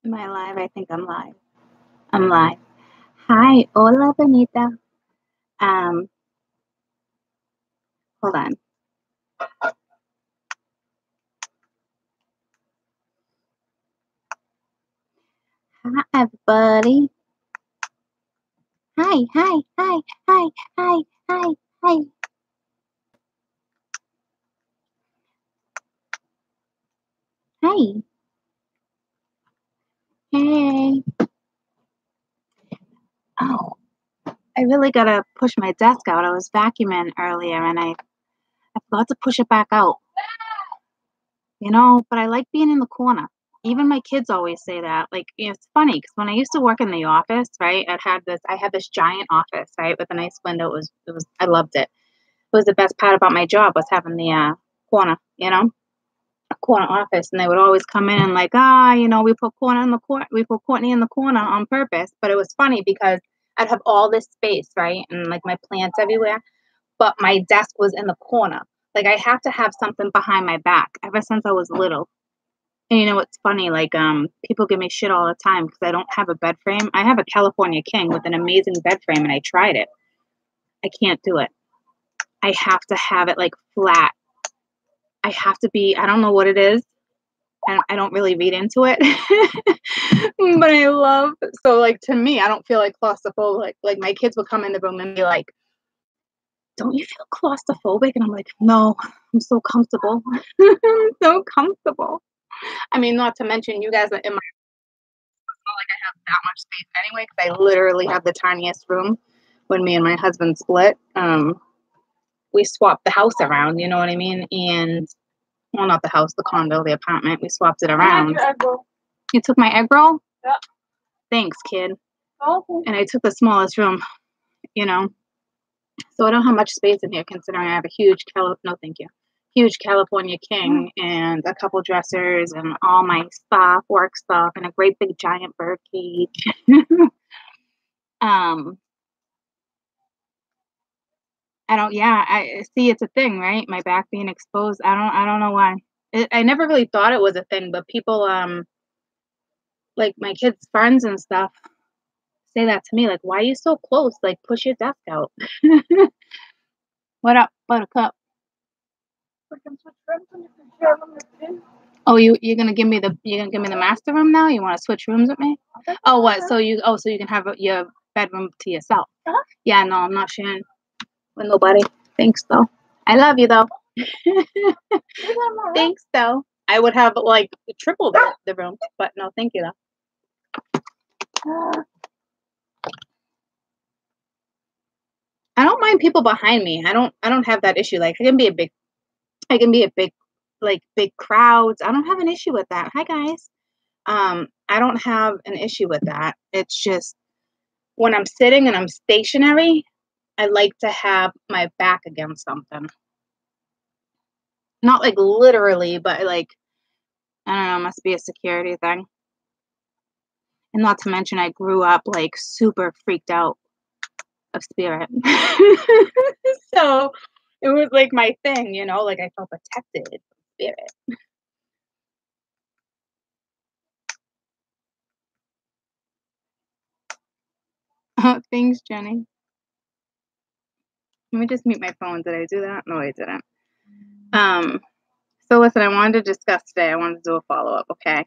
Am I live? I think I'm live. I'm live. Hi, hola, Benita. Um, Hold on. Hi, everybody. Hi, hi, hi, hi, hi, hi, hi. Hi. Hey. Oh, I really gotta push my desk out. I was vacuuming earlier and I forgot to push it back out. But I like being in the corner. Even my kids always say that. Like, it's funny because when I used to work in the office, right, I had this giant office, right, with a nice window. I loved it. It was the best part about my job was having the corner, a corner office, and they would always come in and like, we put Courtney in the corner on purpose. But it was funny because I'd have all this space, right, and like my plants everywhere, but my desk was in the corner. Like I have to have something behind my back ever since I was little. And what's funny? Like, people give me shit all the time because I don't have a bed frame. I have a California King with an amazing bed frame, and I tried it. I can't do it. I have to have it like flat. I have to be, I don't know what it is. And I don't really read into it. But I love, so like to me, I don't feel like claustrophobic. Like my kids would come in the room and be like, don't you feel claustrophobic? And I'm like, no, I'm so comfortable. I'm so comfortable. I mean, not to mention you guys are in my, not like I have that much space anyway, because I literally have the tiniest room when me and my husband split. We swapped the house around, you know what I mean? And well, not the house, the condo, the apartment. We swapped it around. You took my egg roll? Yeah. Thanks, kid. Okay. And I took the smallest room, you know. So I don't have much space in here considering I have a huge huge California King and a couple dressers and all my stuff, work stuff, and a great big giant bird cage. I see it's a thing, right? My back being exposed. I don't know why. I never really thought it was a thing, but people, like my kids' friends and stuff, say that to me, like, why are you so close? Like, push your desk out. What up, Buttercup? Oh, you're gonna give me the master room now? You want to switch rooms with me? Okay. Oh, what? So you can have your bedroom to yourself? Uh-huh. Yeah, no, I'm not sharing with nobody. Thanks though. I love you though. Thanks though. I would have like triple the room, but no, thank you though. I don't mind people behind me. I don't have that issue. Like I can be a big like big crowds. I don't have an issue with that. Hi guys. I don't have an issue with that. It's just when I'm sitting and I'm stationary, I like to have my back against something. Not like literally, but like I don't know, it must be a security thing. And not to mention I grew up like super freaked out of spirit. So it was like my thing, like I felt protected from spirit. Thanks, Jenny. Let me just mute my phone. Did I do that? No, I didn't. So listen, I wanted to discuss today. I wanted to do a follow-up, okay?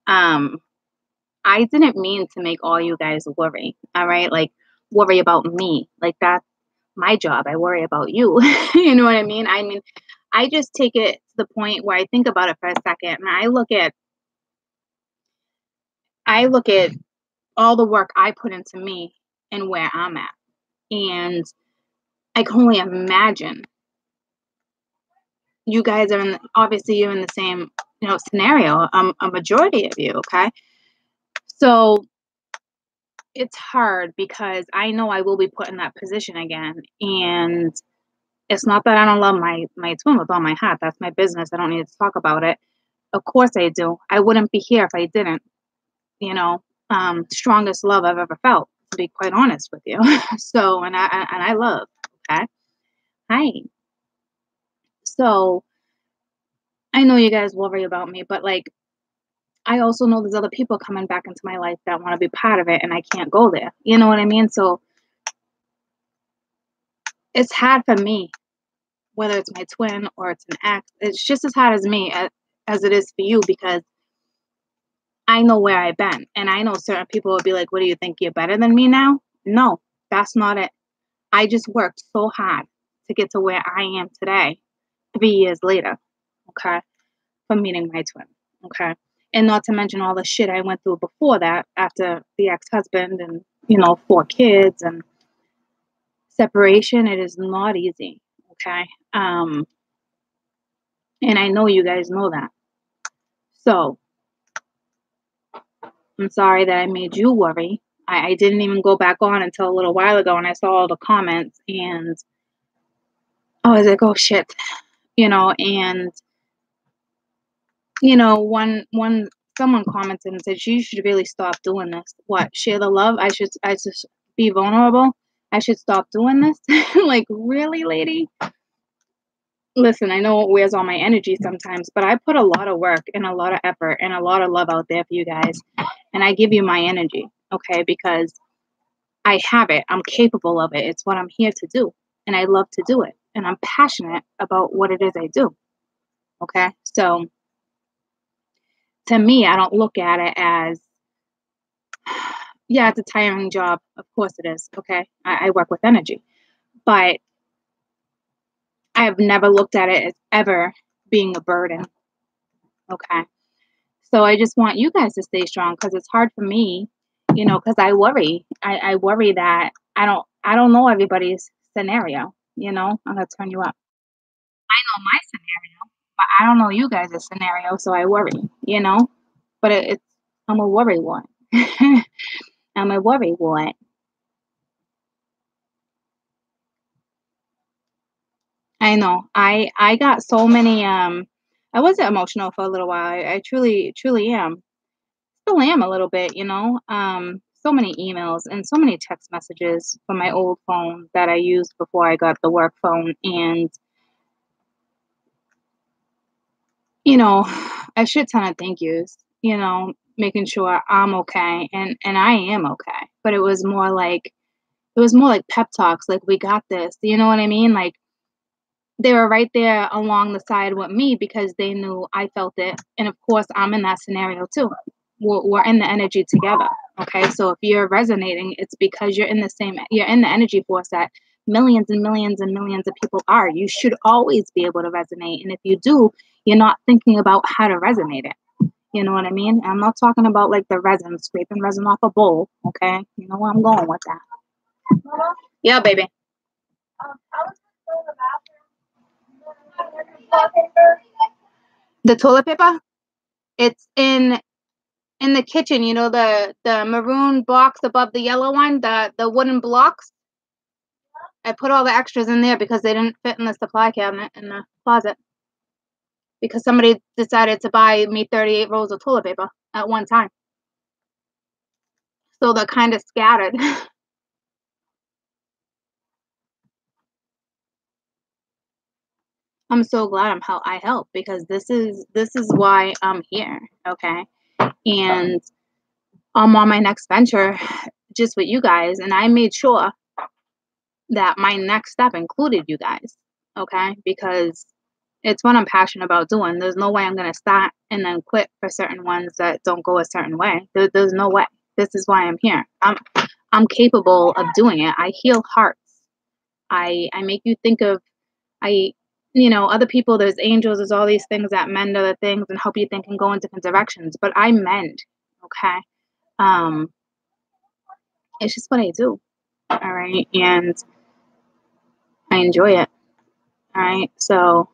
I didn't mean to make all you guys worry, all right? Like, worry about me. Like, that's my job. I worry about you. You know what I mean? I just take it to the point where I think about it for a second, and I look at all the work I put into me and where I'm at. And I can only imagine you guys are obviously you're in the same, scenario, a majority of you, okay? So it's hard because I know I will be put in that position again. And it's not that I don't love my twin with all my heart. That's my business. I don't need to talk about it. Of course I do. I wouldn't be here if I didn't, strongest love I've ever felt, to be quite honest with you. So, and I love, okay? Hi. So I know you guys worry about me, but like, I also know there's other people coming back into my life that want to be part of it, and I can't go there. You know what I mean? So it's hard for me, whether it's my twin or it's an ex. It's just as hard as me as it is for you, because I know where I've been, and I know certain people will be like, "What do you think? You're better than me now?" No, that's not it. I just worked so hard to get to where I am today, 3 years later, okay, from meeting my twin, okay? And not to mention all the shit I went through before that, after the ex-husband and, 4 kids and separation. It is not easy, okay? And I know you guys know that. So I'm sorry that I made you worry. I didn't even go back on until a little while ago, and I saw all the comments, and I was like, oh shit, and one someone commented and said, you should really stop doing this. What, share the love? I just be vulnerable. I should stop doing this. Like, really, lady? Listen, I know it wears all my energy sometimes, but I put a lot of work and a lot of effort and a lot of love out there for you guys. And I give you my energy, okay? Because I have it. I'm capable of it. It's what I'm here to do. And I love to do it. And I'm passionate about what it is I do. Okay? So to me, I don't look at it as, yeah, it's a tiring job. Of course it is. Okay? I work with energy. But I have never looked at it as ever being a burden. Okay? So I just want you guys to stay strong, because it's hard for me, because I worry. I worry that I don't know everybody's scenario. I'm gonna turn you up. I know my scenario, but I don't know you guys' scenario, so I worry. But it's I'm a worry one. I'm a worry one. I know. I got so many. I was emotional for a little while. I truly am. Still am a little bit. So many emails and so many text messages from my old phone that I used before I got the work phone, and a shit ton of thank yous. Making sure I'm okay, and I am okay. But it was more like pep talks, like, we got this. You know what I mean? Like, they were right there along the side with me because they knew I felt it. And of course, I'm in that scenario too. We're in the energy together. Okay. So if you're resonating, it's because you're in the energy force that millions and millions and millions of people are. You should always be able to resonate. And if you do, you're not thinking about how to resonate it. You know what I mean? I'm not talking about like the resin, scraping resin off a bowl. Okay. You know where I'm going with that. Yeah, baby. The toilet paper? It's in the kitchen, the maroon box above the yellow one, the wooden blocks. I put all the extras in there because they didn't fit in the supply cabinet in the closet. Because somebody decided to buy me 38 rolls of toilet paper at one time. So they're kind of scattered. I'm so glad I help, because this is why I'm here, okay? And I'm on my next venture just with you guys, and I made sure that my next step included you guys, okay? Because it's what I'm passionate about doing. There's no way I'm going to start and then quit for certain ones that don't go a certain way. There's no way. This is why I'm here. I'm capable of doing it. I heal hearts. I make you think of other people. There's angels. There's all these things that mend other things and help you think and go in different directions. But I mend, okay? It's just what I do, all right? And I enjoy it, all right? So,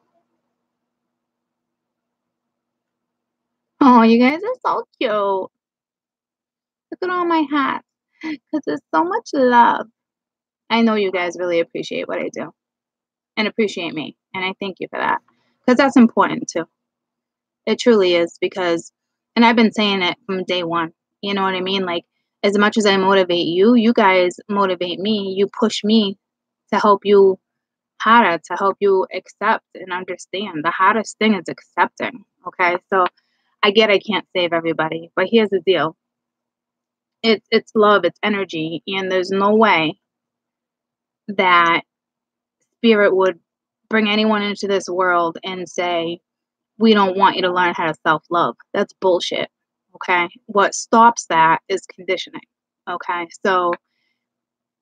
oh, you guys are so cute. Look at all my hats, because there's so much love. I know you guys really appreciate what I do and appreciate me, and I thank you for that, because that's important too. It truly is, and I've been saying it from day one. You know what I mean? Like, as much as I motivate you, you guys motivate me. You push me to help you harder, to help you accept and understand. The hardest thing is accepting. Okay, so I get I can't save everybody, but here's the deal. It's love, it's energy, and there's no way that spirit would bring anyone into this world and say, "We don't want you to learn how to self-love." That's bullshit, okay? What stops that is conditioning, okay? So,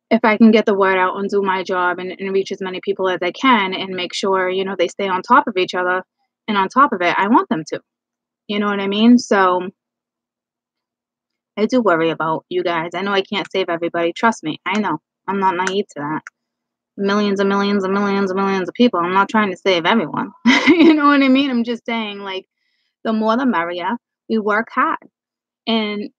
if I can get the word out and do my job and reach as many people as I can and make sure, they stay on top of each other and on top of it, I want them to. You know what I mean? So, I do worry about you guys. I know I can't save everybody. Trust me. I know. I'm not naive to that. Millions and millions and millions and millions of people. I'm not trying to save everyone. You know what I mean? I'm just saying, like, the more the merrier. We work hard. And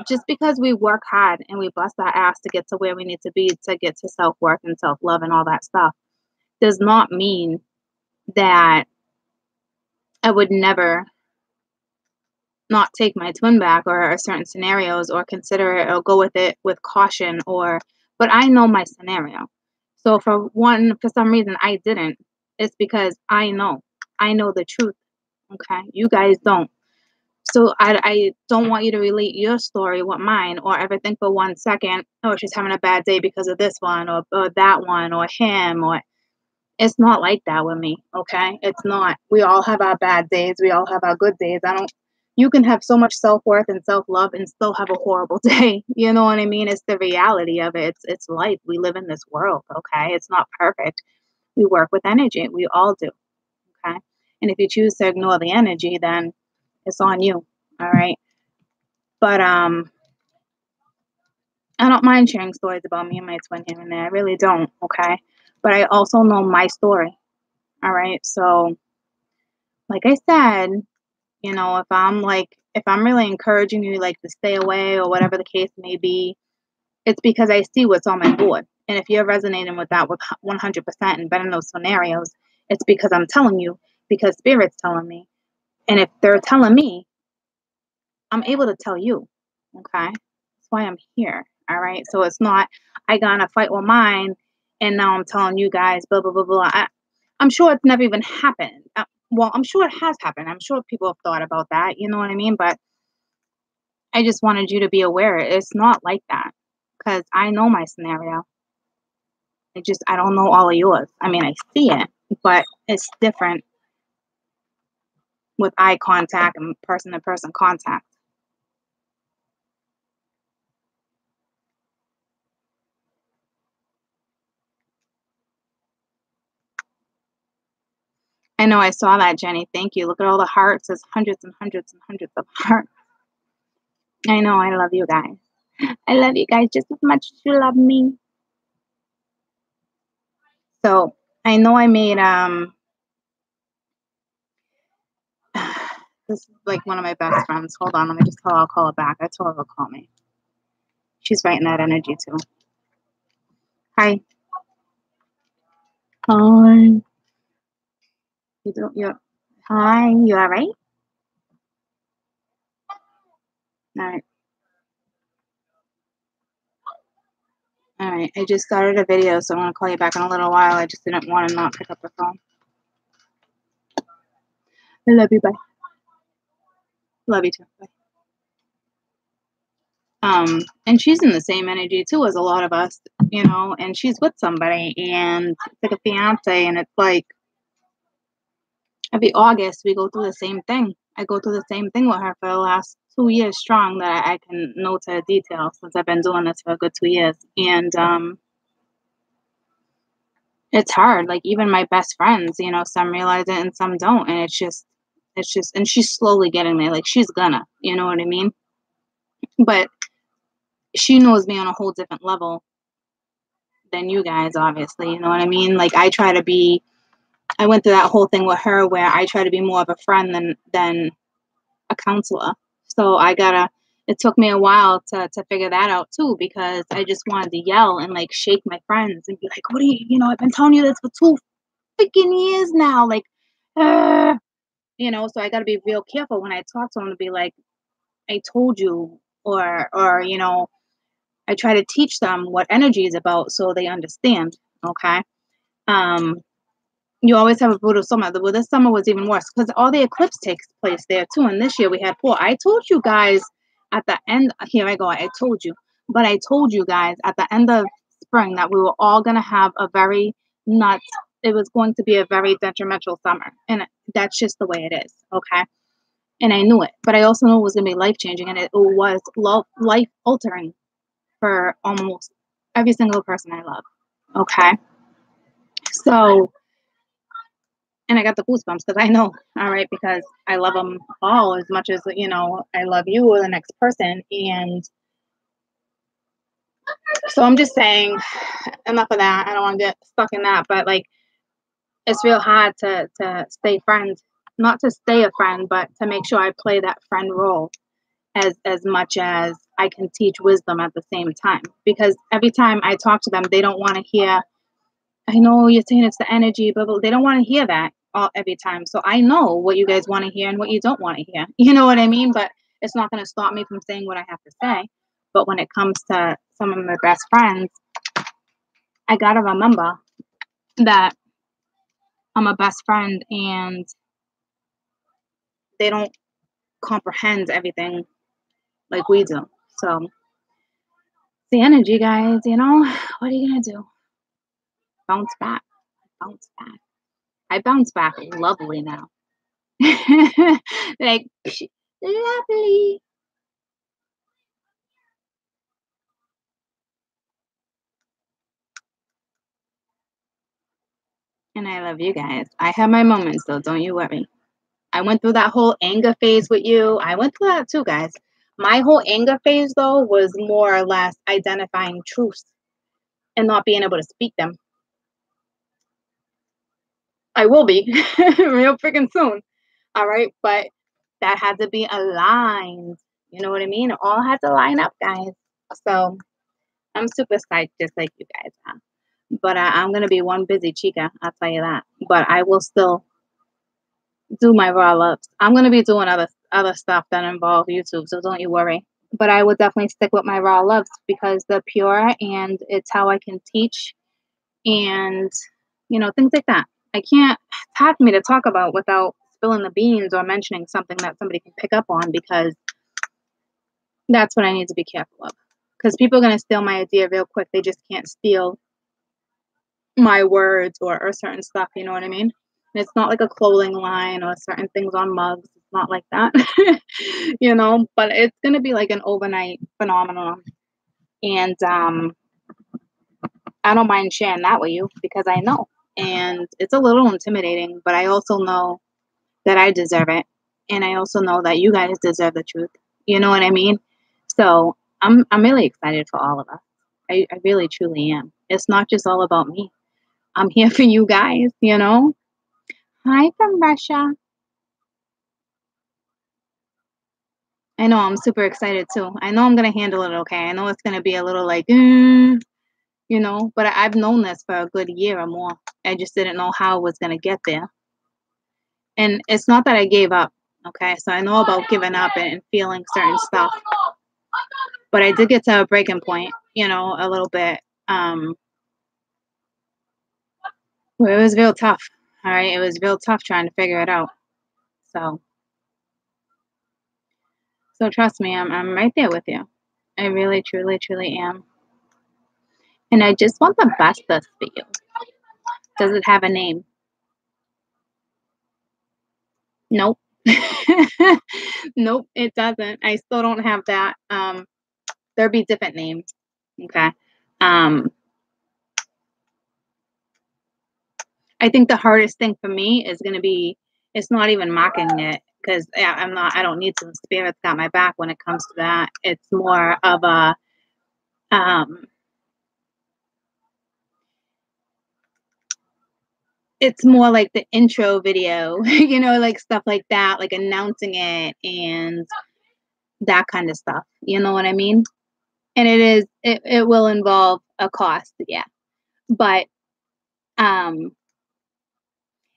just because we work hard and we bust our ass to get to where we need to be to get to self-worth and self-love and all that stuff does not mean that I would never not take my twin back or certain scenarios or consider it or go with it with caution but I know my scenario. So for some reason I didn't. It's because I know. I know the truth. Okay. You guys don't. So I don't want you to relate your story with mine or ever think for 1 second, oh, she's having a bad day because of this one or that one or him or it's not like that with me, okay? It's not. We all have our bad days. We all have our good days. You can have so much self-worth and self-love and still have a horrible day. You know what I mean? It's the reality of it. It's life. We live in this world, okay? It's not perfect. We work with energy. We all do, okay? And if you choose to ignore the energy, then it's on you, all right? But I don't mind sharing stories about me and my twin here and there. I really don't, okay? But I also know my story, all right? So, like I said, if I'm really encouraging you like to stay away or whatever the case may be, it's because I see what's on my board. And if you're resonating with that with 100% and been in those scenarios, it's because I'm telling you, because spirit's telling me. And if they're telling me, I'm able to tell you. Okay. That's why I'm here. All right. So it's not, I got in a fight with mine and now I'm telling you guys, blah, blah, blah, blah. I'm sure it's never even happened. Well, I'm sure it has happened. I'm sure people have thought about that. You know what I mean? But I just wanted you to be aware. It's not like that because I know my scenario. I don't know all of yours. I mean, I see it, but it's different with eye contact and person-to-person contact. I know I saw that, Jenny. Thank you. Look at all the hearts. There's hundreds and hundreds and hundreds of hearts. I know. I love you guys. I love you guys just as much as you love me. So I know I made this is like one of my best friends. Hold on, let me just tell her I'll call her back. I told her to call me. She's right in that energy too. Hi. Hi. Hi, you all right? All right. All right. I just started a video, so I'm gonna call you back in a little while. I just didn't want to not pick up the phone. I love you, bye. Love you too. Bye. And she's in the same energy too as a lot of us, and she's with somebody and it's like a fiance, and it's like every August we go through the same thing. I go through the same thing with her for the last 2 years strong that I can know to detail since I've been doing this for a good 2 years. And it's hard. Like even my best friends, some realize it and some don't. And it's just and she's slowly getting there. Like she's gonna, you know what I mean? But she knows me on a whole different level than you guys, obviously, you know what I mean? Like I went through that whole thing with her where I try to be more of a friend than a counselor. So it took me a while to figure that out too, because I just wanted to yell and like shake my friends and be like, what do I've been telling you this for 2 freaking years now. Like, so I got to be real careful when I talk to them to be like, I told you, or, I try to teach them what energy is about so they understand. Okay. You always have a brutal summer. Well, this summer was even worse because all the eclipse takes place there too. And this year we had 4. I told you guys at the end. Here I go. I told you, but I told you guys at the end of spring that we were all gonna have a very nuts. It was going to be a very detrimental summer, and that's just the way it is. Okay, and I knew it, but I also knew it was gonna be life changing, and it was life altering for almost every single person I love. Okay, so. And I got the goosebumps because I know, all right, because I love them all as much as, I love you or the next person. And so I'm just saying, enough of that. I don't want to get stuck in that, but like, it's real hard to stay friends, not to stay a friend, but to make sure I play that friend role as much as I can teach wisdom at the same time. Because every time I talk to them, they don't want to hear, I know you're saying it's the energy, but they don't want to hear that every time. So I know what you guys want to hear and what you don't want to hear. You know what I mean? But it's not going to stop me from saying what I have to say. But when it comes to some of my best friends, I got to remember that I'm a best friend and they don't comprehend everything like we do. So the energy, guys, what are you going to do? Bounce back. Bounce back. I bounce back lovely now. Like, lovely. And I love you guys. I have my moments though, don't you worry. I went through that whole anger phase with you. I went through that too, guys. My whole anger phase though was more or less identifying truths and not being able to speak them. I will be real freaking soon. All right. But that had to be aligned. You know what I mean? It all had to line up, guys. So I'm super psyched just like you guys are. But I'm going to be one busy chica. I'll tell you that. But I will still do my raw loves. I'm going to be doing other stuff that involve YouTube, so don't you worry. But I will definitely stick with my raw loves because they're pure and it's how I can teach and things like that. I can't it's hard for me to talk about without spilling the beans or mentioning something that somebody can pick up on because that's what I need to be careful of. Because people are going to steal my idea real quick. They just can't steal my words or certain stuff, you know what I mean? And it's not like a clothing line or certain things on mugs. It's not like that, but it's going to be like an overnight phenomenon. And I don't mind sharing that with you because I know. And it's a little intimidating, but I also know that I deserve it. And I also know that you guys deserve the truth. You know what I mean? So I'm really excited for all of us. I really, truly am. It's not just all about me. I'm here for you guys, Hi from Russia. I know I'm super excited too. I know I'm going to handle it okay. I know it's going to be a little like, but I've known this for a good year or more. I just didn't know how I was going to get there. And it's not that I gave up, okay? So I know about giving up and feeling certain stuff. But I did get to a breaking point, a little bit. Where it was real tough. All right. It was real tough trying to figure it out. So trust me, I'm right there with you. I really, truly, truly am. And I just want the best for you. Does it have a name? Nope. Nope, it doesn't. I still don't have that. There'll be different names. Okay. I think the hardest thing for me is going to be, it's not even mocking it because I don't need some spirits got my back when it comes to that. It's more of a, it's more like the intro video, like stuff like that, like announcing it and that kind of stuff. You know what I mean? And it will involve a cost. Yeah. But,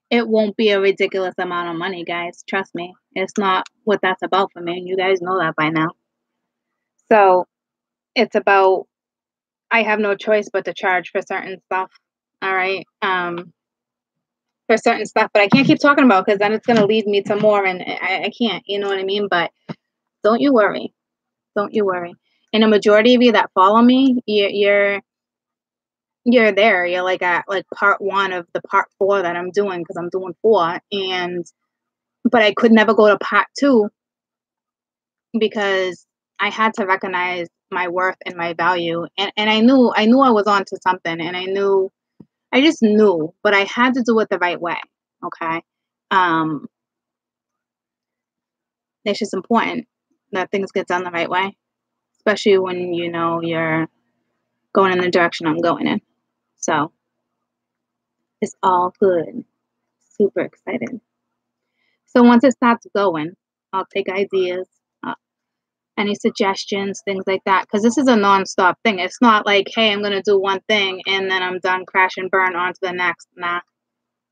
it won't be a ridiculous amount of money, guys. Trust me. It's not what that's about for me. You guys know that by now. So it's about, I have no choice but to charge for certain stuff. All right. for certain stuff, but I can't keep talking about because then it's going to lead me to more, and I can't, you know what I mean? But don't you worry. Don't you worry. And a majority of you that follow me, you're there. You're like at like part 1 of the part 4 that I'm doing, because I'm doing 4, but I could never go to part 2 because I had to recognize my worth and my value, and I knew I was onto something, and I just knew, but I had to do it the right way. Okay. Um, it's just important that things get done the right way, especially when you know you're going in the direction I'm going in. So it's all good. Super excited. So once it starts going, I'll take ideas, uh, any suggestions, things like that. Because this is a non-stop thing. It's not like, hey, I'm going to do one thing and then I'm done, crash and burn on to the next. Nah.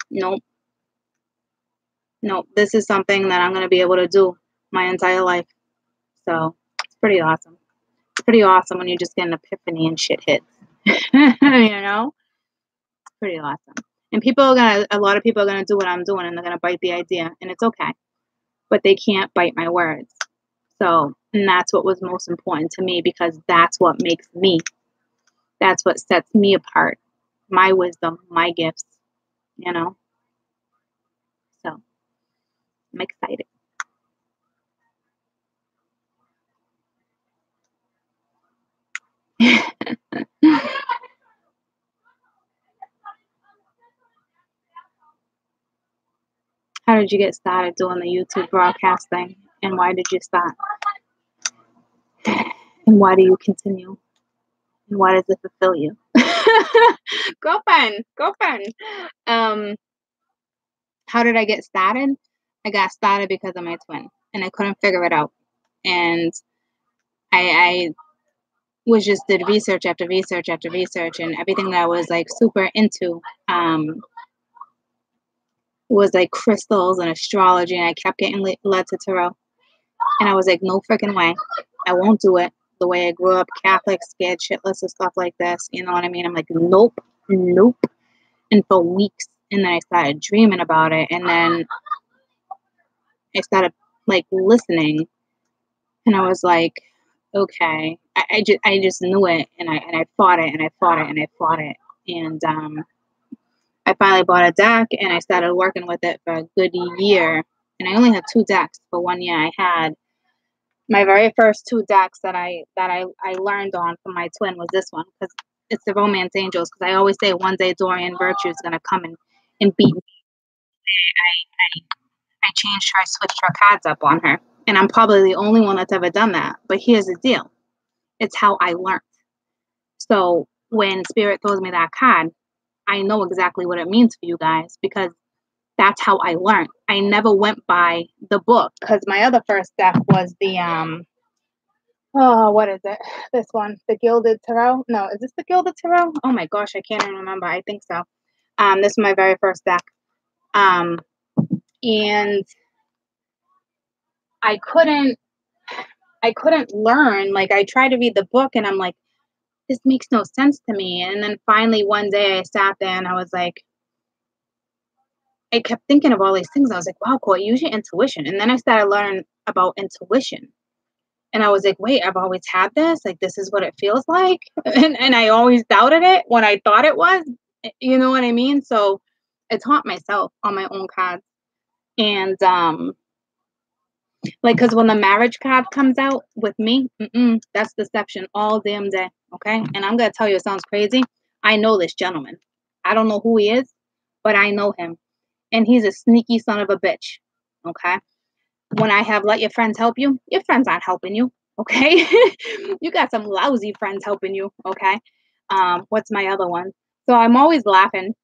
Nope. Nope. This is something that I'm going to be able to do my entire life. So it's pretty awesome. It's pretty awesome when you just get an epiphany and shit hits. You know? It's pretty awesome. And a lot of people are gonna do what I'm doing, and they're gonna bite the idea, and it's okay. But they can't bite my words. So, and that's what was most important to me, because that's what makes me. That's what sets me apart. My wisdom, my gifts, you know? So, I'm excited. How did you get started doing the YouTube broadcasting? And why did you start? And why do you continue? And why does it fulfill you? Girlfriend. How did I get started? I got started because of my twin, and I couldn't figure it out. And I was just did research after research after research, and everything that I was like super into was like crystals and astrology, and I kept getting led to tarot. And I was like, no freaking way. I won't do it the way I grew up, Catholic, scared shitless of stuff like this. You know what I mean? I'm like, nope. And for weeks, and then I started dreaming about it, and then I started like listening, and I was like, okay, I just knew it, and I fought it, and I fought it, and I fought it, and I finally bought a deck, and I started working with it for a good year, and I only had 2 decks for 1 year. I had my very first 2 decks that I learned on from my twin was this one, because it's the Romance Angels, because I always say one day Dorian Virtue is going to come and beat me. I changed her, I switched her cards up on her. And I'm probably the only one that's ever done that. But here's the deal. It's how I learned. So when Spirit throws me that card, I know exactly what it means for you guys, because that's how I learned. I never went by the book, because my other first deck was the what is it? This one, the Gilded Tarot. No, is this the Gilded Tarot? Oh my gosh, I can't even remember. I think so. This is my very first deck. And I couldn't learn. Like, I tried to read the book, and I'm like, this makes no sense to me. And then finally one day I sat there, and I was like, I kept thinking of all these things. I was like, wow, cool, use your intuition. And then I started learning about intuition. And I was like, wait, I've always had this? Like, this is what it feels like? And I always doubted it when I thought it was. You know what I mean? So I taught myself on my own cards. And, like, because when the marriage card comes out with me, that's deception all damn day, okay? And I'm going to tell you, it sounds crazy. I know this gentleman. I don't know who he is, but I know him. And he's a sneaky son of a bitch, okay? When I have let your friends help you, your friends aren't helping you, okay? You got some lousy friends helping you, okay? What's my other one? So I'm always laughing.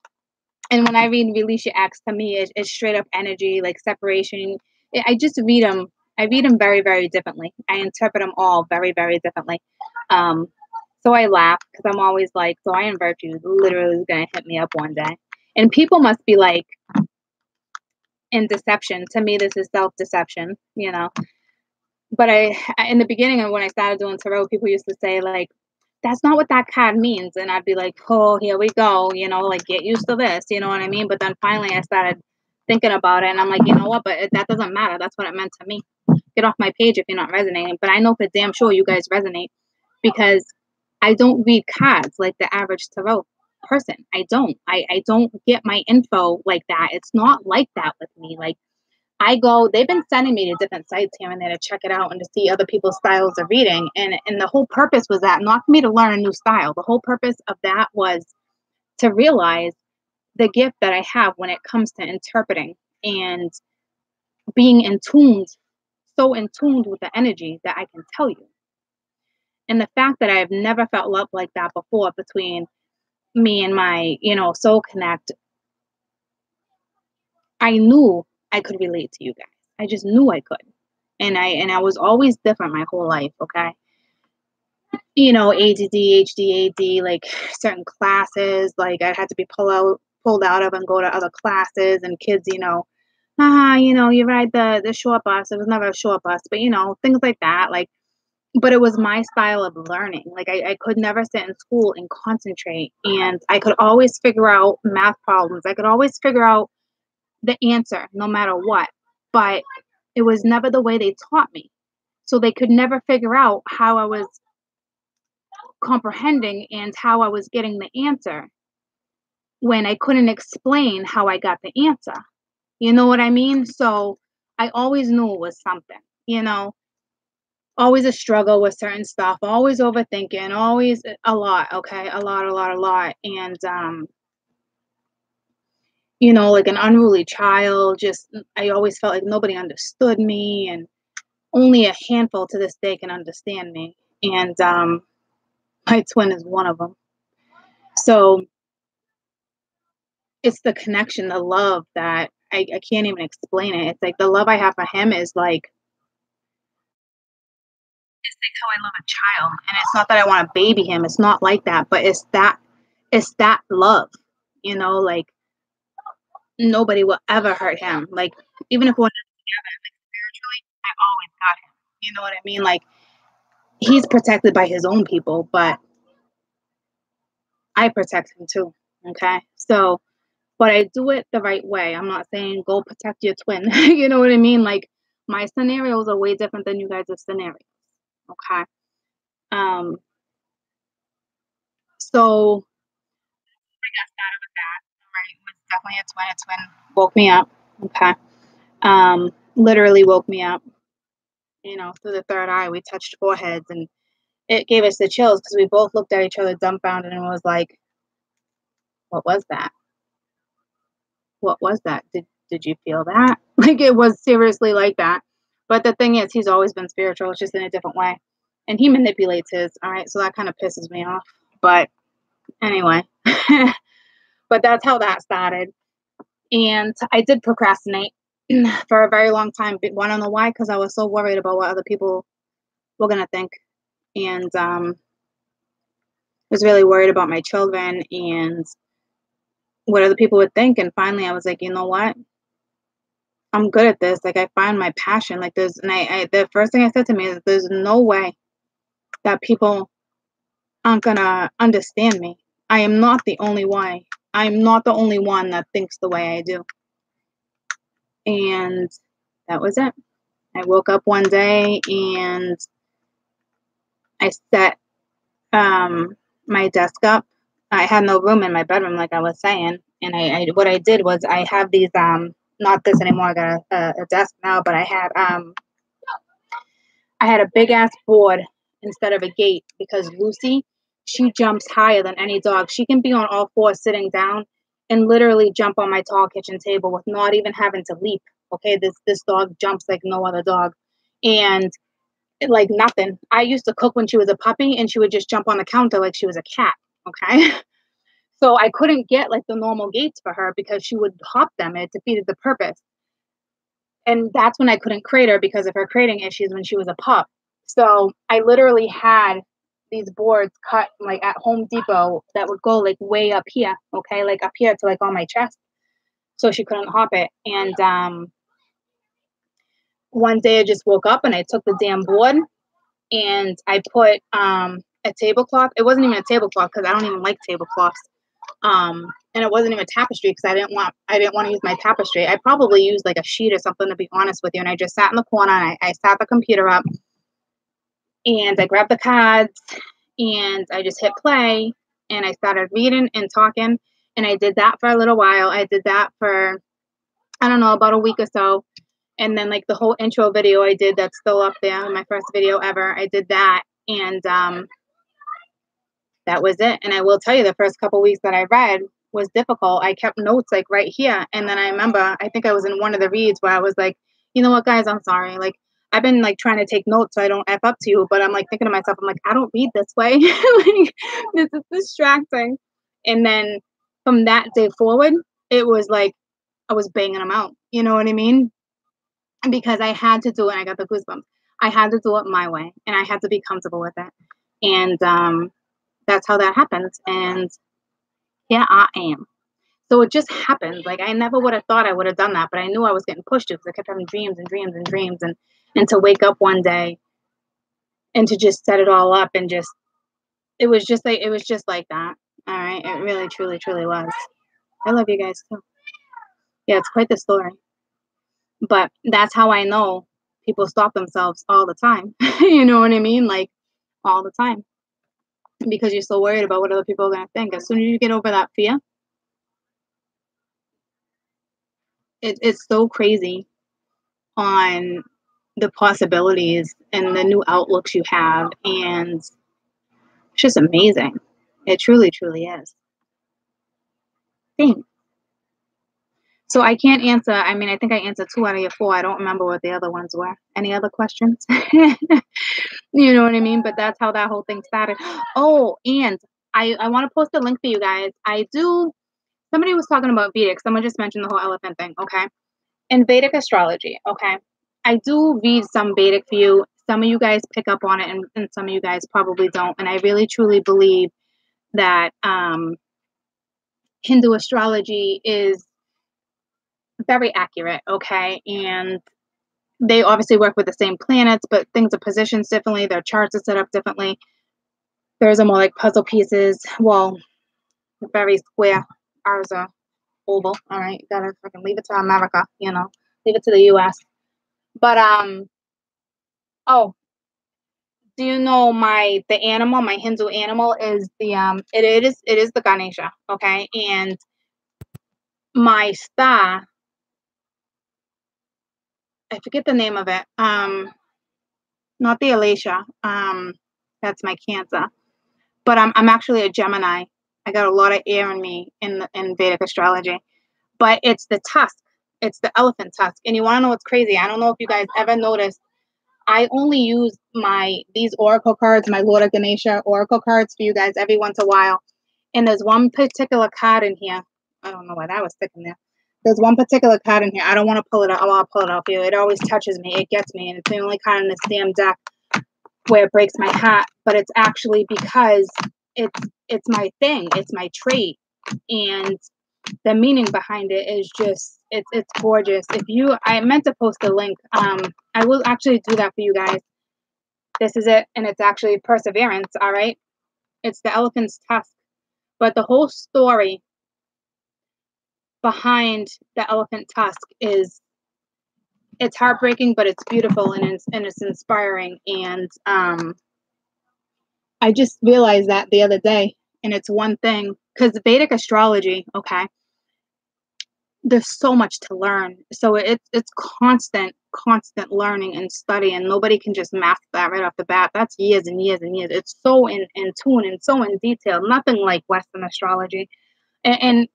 And when I read Release Your Ex, to me, it's straight up energy, like separation. I just read them. I read them very, very differently. I interpret them all very, very differently. So I laugh, because I'm always like, Dorian Virtue is literally going to hit me up one day. And people must be like, in deception. To me, this is self-deception, you know. But in the beginning, of when I started doing tarot, people used to say, like, that's not what that card means. And I'd be like, oh, here we go, like get used to this, you know what I mean? But then finally I started thinking about it and I'm like, you know what, but that doesn't matter. That's what it meant to me. Get off my page if you're not resonating. But I know for damn sure you guys resonate because I don't read cards like the average tarot person. I don't get my info like that. It's not like that with me. Like they've been sending me to different sites here and there to check it out and to see other people's styles of reading. And the whole purpose was that not for me to learn a new style. The whole purpose of that was to realize the gift that I have when it comes to interpreting and being so in tune with the energy that I can tell you. And the fact that I've never felt love like that before between me and my, soul connect, I knew I could relate to you guys. I just knew I could. And I was always different my whole life, okay? ADD, ADD, like certain classes, like I had to be pulled out of and go to other classes, and kids, you ride the short bus. It was never a short bus, but things like that. Like, but it was my style of learning. Like I could never sit in school and concentrate, and I could always figure out math problems. I could always figure out the answer no matter what, but it was never the way they taught me. So they could never figure out how I was comprehending and how I was getting the answer when I couldn't explain how I got the answer. You know what I mean? So I always knew it was something, always a struggle with certain stuff, always overthinking, always a lot. Okay. A lot. And, like an unruly child, I always felt like nobody understood me, and only a handful to this day can understand me. And, my twin is one of them. So it's the connection, the love that I can't even explain it. It's like the love I have for him is like, it's like how I love a child. And it's not that I want to baby him. It's not like that, but it's that love, like nobody will ever hurt him. Like, even if we're not together, like spiritually, I always got him. You know what I mean? Like, he's protected by his own people, but I protect him too. Okay. So, but I do it the right way. I'm not saying go protect your twin. You know what I mean? Like, my scenarios are way different than you guys' scenarios. Okay. Um, so I got started with that. Right. It was definitely a twin. A twin woke me up. Okay. Literally woke me up, through the third eye. We touched foreheads, and it gave us the chills because we both looked at each other dumbfounded and was like, what was that? What was that? Did you feel that? Like, it was seriously like that. But the thing is, he's always been spiritual. It's just in a different way. And he manipulates his, all right? So that kind of pisses me off. But anyway, but that's how that started. And I did procrastinate for a very long time. Want to know why? Because I was so worried about what other people were going to think. And was really worried about my children and what other people would think. And finally, I was like, you know what? I'm good at this. Like, I find my passion. Like, the first thing I said to me is, there's no way that people aren't gonna understand me. I am not the only one. I'm not the only one that thinks the way I do. And that was it. I woke up one day and I set my desk up. I had no room in my bedroom, like I was saying. And what I did was I have these, not this anymore. I got a desk now, but I had a big ass board instead of a gate because Lucy, she jumps higher than any dog. She can be on all fours sitting down and literally jump on my tall kitchen table with not even having to leap. Okay, this dog jumps like no other dog. And like nothing. I used to cook when she was a puppy and she would just jump on the counter like she was a cat. Okay. So I couldn't get like the normal gates for her because she would hop them. It defeated the purpose. And that's when I couldn't crate her because of her crating issues when she was a pup. So I literally had these boards cut like at Home Depot that would go like way up here. Okay. Like up here to like on my chest. So she couldn't hop it. And, one day I just woke up and I took the damn board and I put, a tablecloth. It wasn't even a tablecloth because I don't even like tablecloths. And it wasn't even tapestry because I didn't want to use my tapestry. I probably used like a sheet or something, to be honest with you. And I just sat in the corner and I sat the computer up and I grabbed the cards and I just hit play and I started reading and talking. And I did that for a little while. I did that for, I don't know, about a week or so. And then like the whole intro video I did, that's still up there, my first video ever. I did that. And that was it. And I will tell you, the first couple weeks that I read was difficult. I kept notes like right here. And then I remember, I think I was in one of the reads where I was like, you know what, guys, I'm sorry. Like, I've been like trying to take notes so I don't F up to you, but I'm like thinking to myself, I'm like, I don't read this way. Like, this is distracting. And then from that day forward, it was like I was banging them out. You know what I mean? Because I had to do it. And I got the goosebumps. I had to do it my way and I had to be comfortable with it. And that's how that happens. And here I am. So it just happened. Like, I never would have thought I would have done that, but I knew I was getting pushed to because I kept having dreams and dreams and dreams. And to wake up one day and to just set it all up and just, it was just like that. All right. It really, truly, truly was. I love you guys too. Yeah, it's quite the story. But that's how I know people stop themselves all the time. You know what I mean? Like, all the time. Because you're so worried about what other people are going to think. As soon as you get over that fear, it's so crazy on the possibilities and the new outlooks you have. And it's just amazing. It truly, truly is. Thanks. So I can't answer. I mean, I think I answered 2 out of your 4. I don't remember what the other ones were. Any other questions? You know what I mean? But that's how that whole thing started. Oh, and I want to post a link for you guys. Somebody was talking about Vedic. Someone just mentioned the whole elephant thing. Okay. And Vedic astrology. Okay. I do read some Vedic for you. Some of you guys pick up on it and some of you guys probably don't. And I really truly believe that Hindu astrology is very accurate. Okay. And they obviously work with the same planets, but things are positioned differently. Their charts are set up differently. Theirs are more like puzzle pieces. Well, very square. Ours are oval. All right. Gotta fucking leave it to America, you know. Leave it to the US. But oh, do you know my Hindu animal is the it is the Ganesha, okay? And my star, I forget the name of it. Not the Alicia. That's my Cancer. But I'm actually a Gemini. I got a lot of air in me in Vedic astrology. But it's the tusk. It's the elephant tusk. And you want to know what's crazy? I don't know if you guys ever noticed. I only use these oracle cards, my Lord of Ganesha oracle cards for you guys every once in a while. And there's one particular card in here. I don't know why that was sticking there. There's one particular card in here. I don't want to pull it out. Oh, I'll pull it out for you. It always touches me. It gets me. And it's the only card in this damn deck where it breaks my heart. But it's actually because it's my thing. It's my trait. And the meaning behind it is just, it's gorgeous. I meant to post a link. I will actually do that for you guys. This is it. And it's actually perseverance. All right. It's the elephant's tusk. But the whole story behind the elephant tusk it's heartbreaking, but it's beautiful and it's inspiring. And I just realized that the other day, and it's one thing, because Vedic astrology, okay, there's so much to learn. So it's constant learning and study, and nobody can just master that right off the bat. That's years and years and years. It's so in tune and so in detail. Nothing like Western astrology. And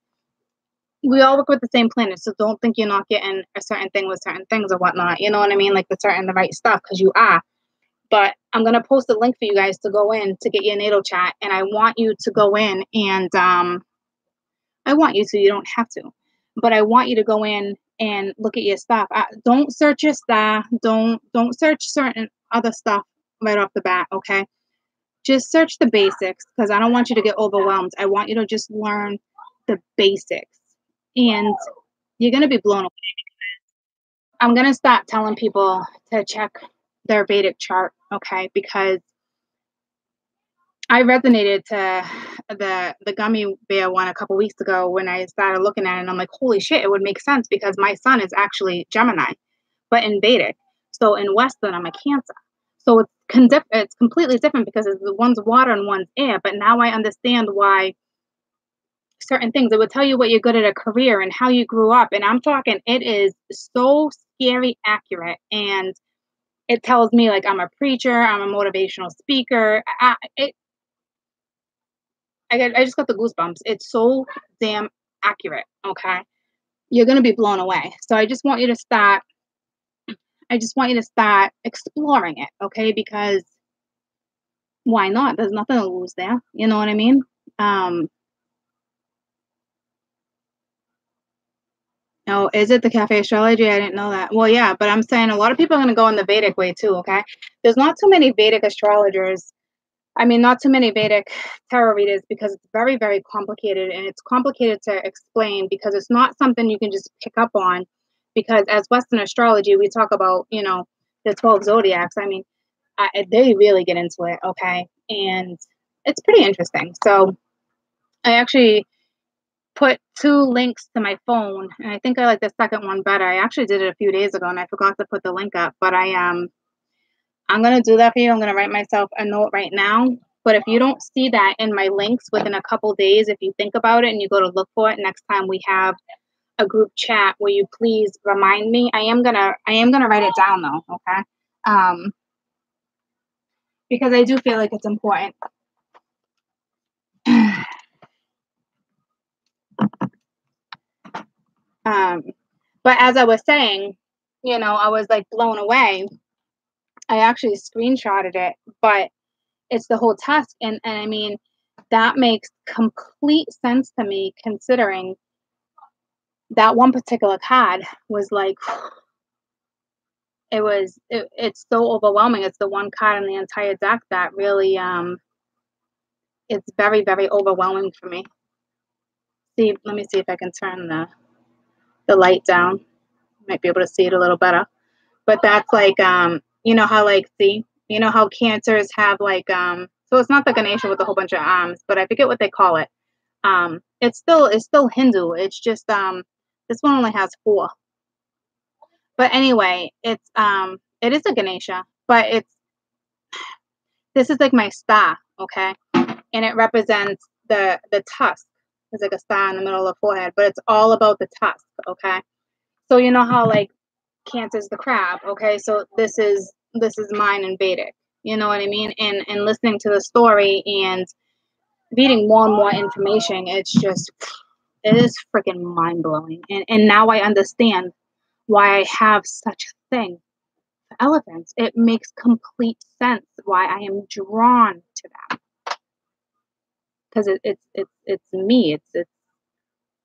we all work with the same planet, so don't think you're not getting a certain thing with certain things or whatnot. You know what I mean? Like the right stuff, because you are. But I'm going to post a link for you guys to go in to get your natal chart. And I want you to go in and I want you to, you don't have to, but I want you to go in and look at your stuff. Don't search your star. Don't search certain other stuff right off the bat. Okay. Just search the basics, because I don't want you to get overwhelmed. I want you to just learn the basics, and you're going to be blown away. I'm going to start telling people to check their Vedic chart. Okay. Because I resonated to the gummy bear one a couple weeks ago when I started looking at it, and I'm like, "Holy shit, it would make sense because my sun is actually Gemini, but in Vedic. So in Western, I'm a Cancer. So it's completely different because one's water and one's air, but now I understand why certain things. It would tell you what you're good at a career and how you grew up, and I'm talking it is so scary accurate, and it tells me, like, I'm a preacher, I'm a motivational speaker. I just got the goosebumps. It's so damn accurate, okay? You're gonna be blown away. So I just want you to start exploring it, okay? Because why not? There's nothing to lose there. You know what I mean? Um, oh, is it the cafe astrology? I didn't know that. Well, yeah, but I'm saying a lot of people are gonna go in the Vedic way too, okay? There's not too many Vedic astrologers. I mean, not too many Vedic tarot readers because it's very, very complicated, and it's complicated to explain because it's not something you can just pick up on. Because as Western astrology, we talk about, the 12 zodiacs. I mean, they really get into it, okay? And it's pretty interesting. So I actually put two links to my phone, and I think I like the second one better. I actually did it a few days ago, and I forgot to put the link up, but I'm gonna do that for you. I'm gonna write myself a note right now. But if you don't see that in my links within a couple days, if you think about it and you go to look for it next time we have a group chat, will you please remind me? I am gonna write it down though, okay? Um, because I do feel like it's important. Um, but as I was saying, I was like blown away. I actually screenshotted it, but it's the whole task, and I mean that makes complete sense to me considering that one particular card was like it's so overwhelming. It's the one card in the entire deck that really it's very, very overwhelming for me. See, let me see if I can turn the light down. Might be able to see it a little better. But that's like how like see, how cancers have like so it's not the Ganesha with a whole bunch of arms, but I forget what they call it. It's still Hindu. It's just this one only has four. But anyway, it is a Ganesha, but this is like my star, okay? And it represents the tusk. There's like a star in the middle of the forehead, but it's all about the tusk, okay? So you know how like Cancer's the crab, okay? So this is mine in Vedic. You know what I mean? And listening to the story and reading more and more information, it is freaking mind blowing. And now I understand why I have such a thing for elephants. It makes complete sense why I am drawn to them because it's me.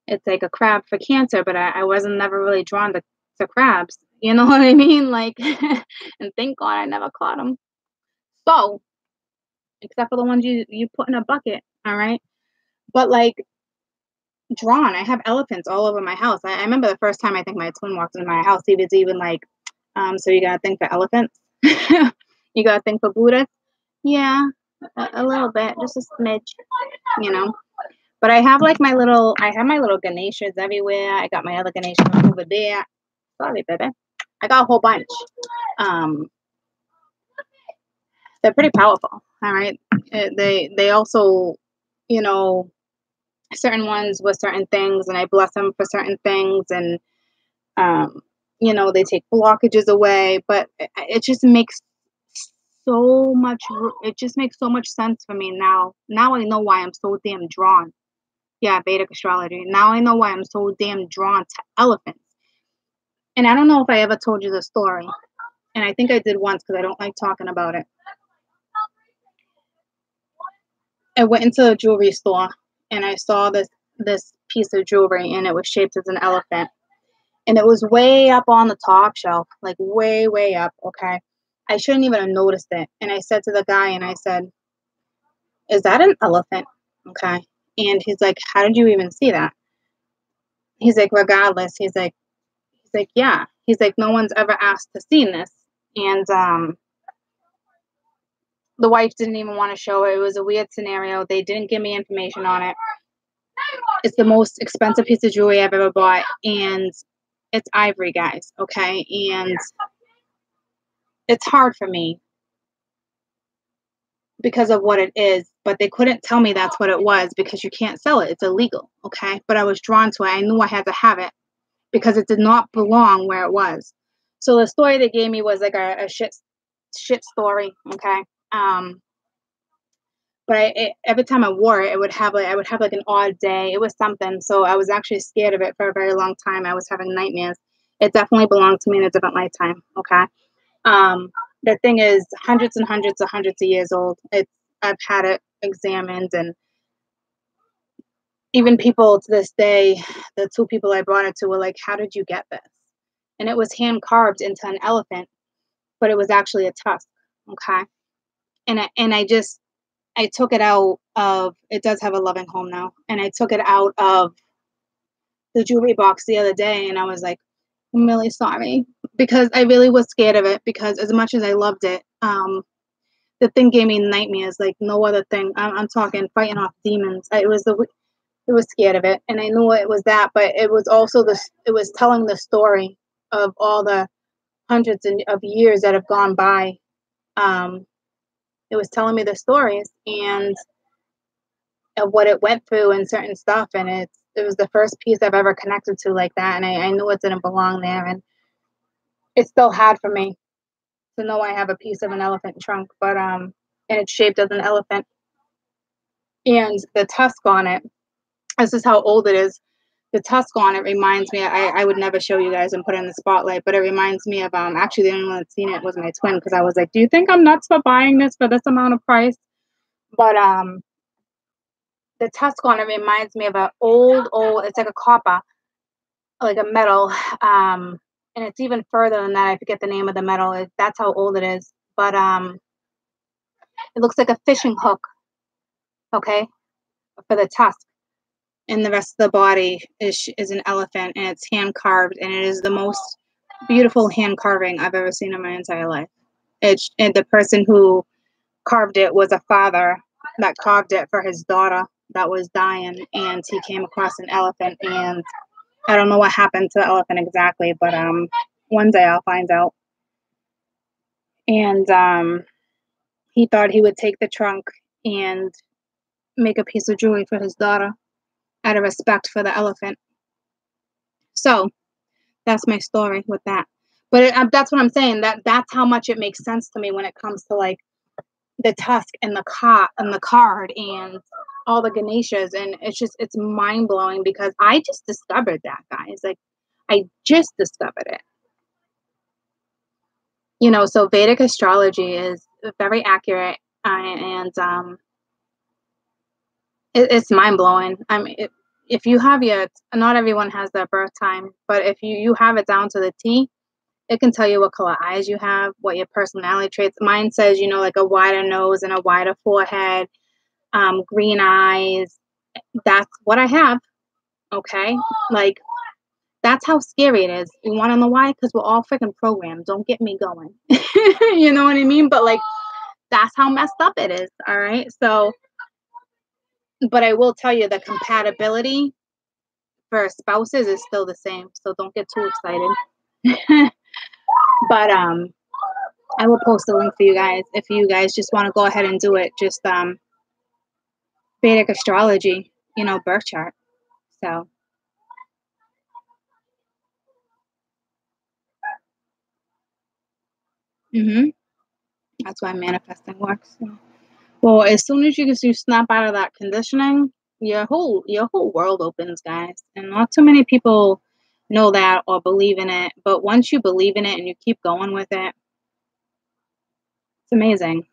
It's like a crab for Cancer, but I wasn't never really drawn to crabs. You know what I mean? Like, and thank God I never caught them. So, except for the ones you put in a bucket, all right? But like drawn, I have elephants all over my house. I remember the first time I think my twin walked into my house, he was even like, so you got a thing for elephants? You got a thing for Buddha? Yeah, a little bit, just a smidge, you know. But I have my little Ganeshas everywhere. I got my other Ganesha over there. Sorry, baby. I got a whole bunch. Um, they're pretty powerful. All right. They also, you know, certain ones with certain things, and I bless them for certain things, and um, they take blockages away. But it just makes it just makes so much sense for me now. Now I know why I'm so damn drawn. Yeah, Vedic astrology. Now I know why I'm so damn drawn to elephants. And I don't know if I ever told you the story. And I think I did once because I don't like talking about it. I went into a jewelry store and I saw this piece of jewelry, and it was shaped as an elephant. And it was way up on the top shelf, like way, way up. Okay. I shouldn't even have noticed it. And I said to the guy, and I said, "Is that an elephant?" Okay. And he's like, "How did you even see that?" He's like, "Regardless." He's like, "Yeah." He's like, "No one's ever asked to see this." And The wife didn't even want to show it. It was a weird scenario. They didn't give me information on it. It's the most expensive piece of jewelry I've ever bought, and it's ivory, guys, okay? And it's hard for me because of what it is, but they couldn't tell me that's what it was because you can't sell it. It's illegal, okay? But I was drawn to it. I knew I had to have it because it did not belong where it was. So the story they gave me was like a shit story, okay? But every time I wore it, I would have like an odd day. It was something. So I was actually scared of it for a very long time. I was having nightmares. It definitely belonged to me in a different lifetime. Okay. The thing is hundreds and hundreds of years old. I've had it examined, and even people to this day, the two people I brought it to were like, "How did you get this?" And it was hand carved into an elephant, but it was actually a tusk. Okay. I took it out of, it does have a loving home now, and I took it out of the jewelry box the other day, and I was like, I'm really sorry, because I really was scared of it, because as much as I loved it, the thing gave me nightmares like no other thing. I'm talking fighting off demons. It was scared of it, and I knew it was that, but it was also it was telling the story of all the hundreds of years that have gone by. It was telling me the stories and of what it went through and certain stuff, and it was the first piece I've ever connected to like that, and I knew it didn't belong there, and it's still hard for me to know I have a piece of an elephant trunk, but and it's shaped as an elephant, and the tusk on it, this is how old it is. The tusk on it reminds me, I would never show you guys and put it in the spotlight, but it reminds me of actually the only one that's seen it was my twin, because I was like, do you think I'm nuts for buying this for this amount of price? But the tusk on it reminds me of an old, it's like a copper, like a metal, and it's even further than that. I forget the name of the metal. That's how old it is. But it looks like a fishing hook, okay, for the tusk. And the rest of the body is an elephant, and it's hand carved, and it is the most beautiful hand carving I've ever seen in my entire life. And the person who carved it was a father that carved it for his daughter that was dying, and he came across an elephant, and I don't know what happened to the elephant exactly, but one day I'll find out. And he thought he would take the trunk and make a piece of jewelry for his daughter out of respect for the elephant. So that's my story with that. But that's what I'm saying. That's how much it makes sense to me when it comes to like the tusk and the card and all the Ganeshas, and it's mind blowing because I just discovered that, guys. Like I just discovered it. So Vedic astrology is very accurate, and it's mind blowing. I mean, if you have not everyone has their birth time, but if you have it down to the T, it can tell you what color eyes you have, what your personality traits. Mine says, like a wider nose and a wider forehead, green eyes. That's what I have. Okay, like that's how scary it is. You want to know why? Because we're all freaking programmed. Don't get me going. You know what I mean? But like, that's how messed up it is. All right. So, but I will tell you the compatibility for spouses is still the same. So don't get too excited. But I will post a link for you guys if you guys just want to go ahead and do it. Just Vedic astrology, birth chart. So. That's why manifesting works. So. Well, as soon as you snap out of that conditioning, your whole world opens, guys. And not too many people know that or believe in it. But once you believe in it and you keep going with it, it's amazing.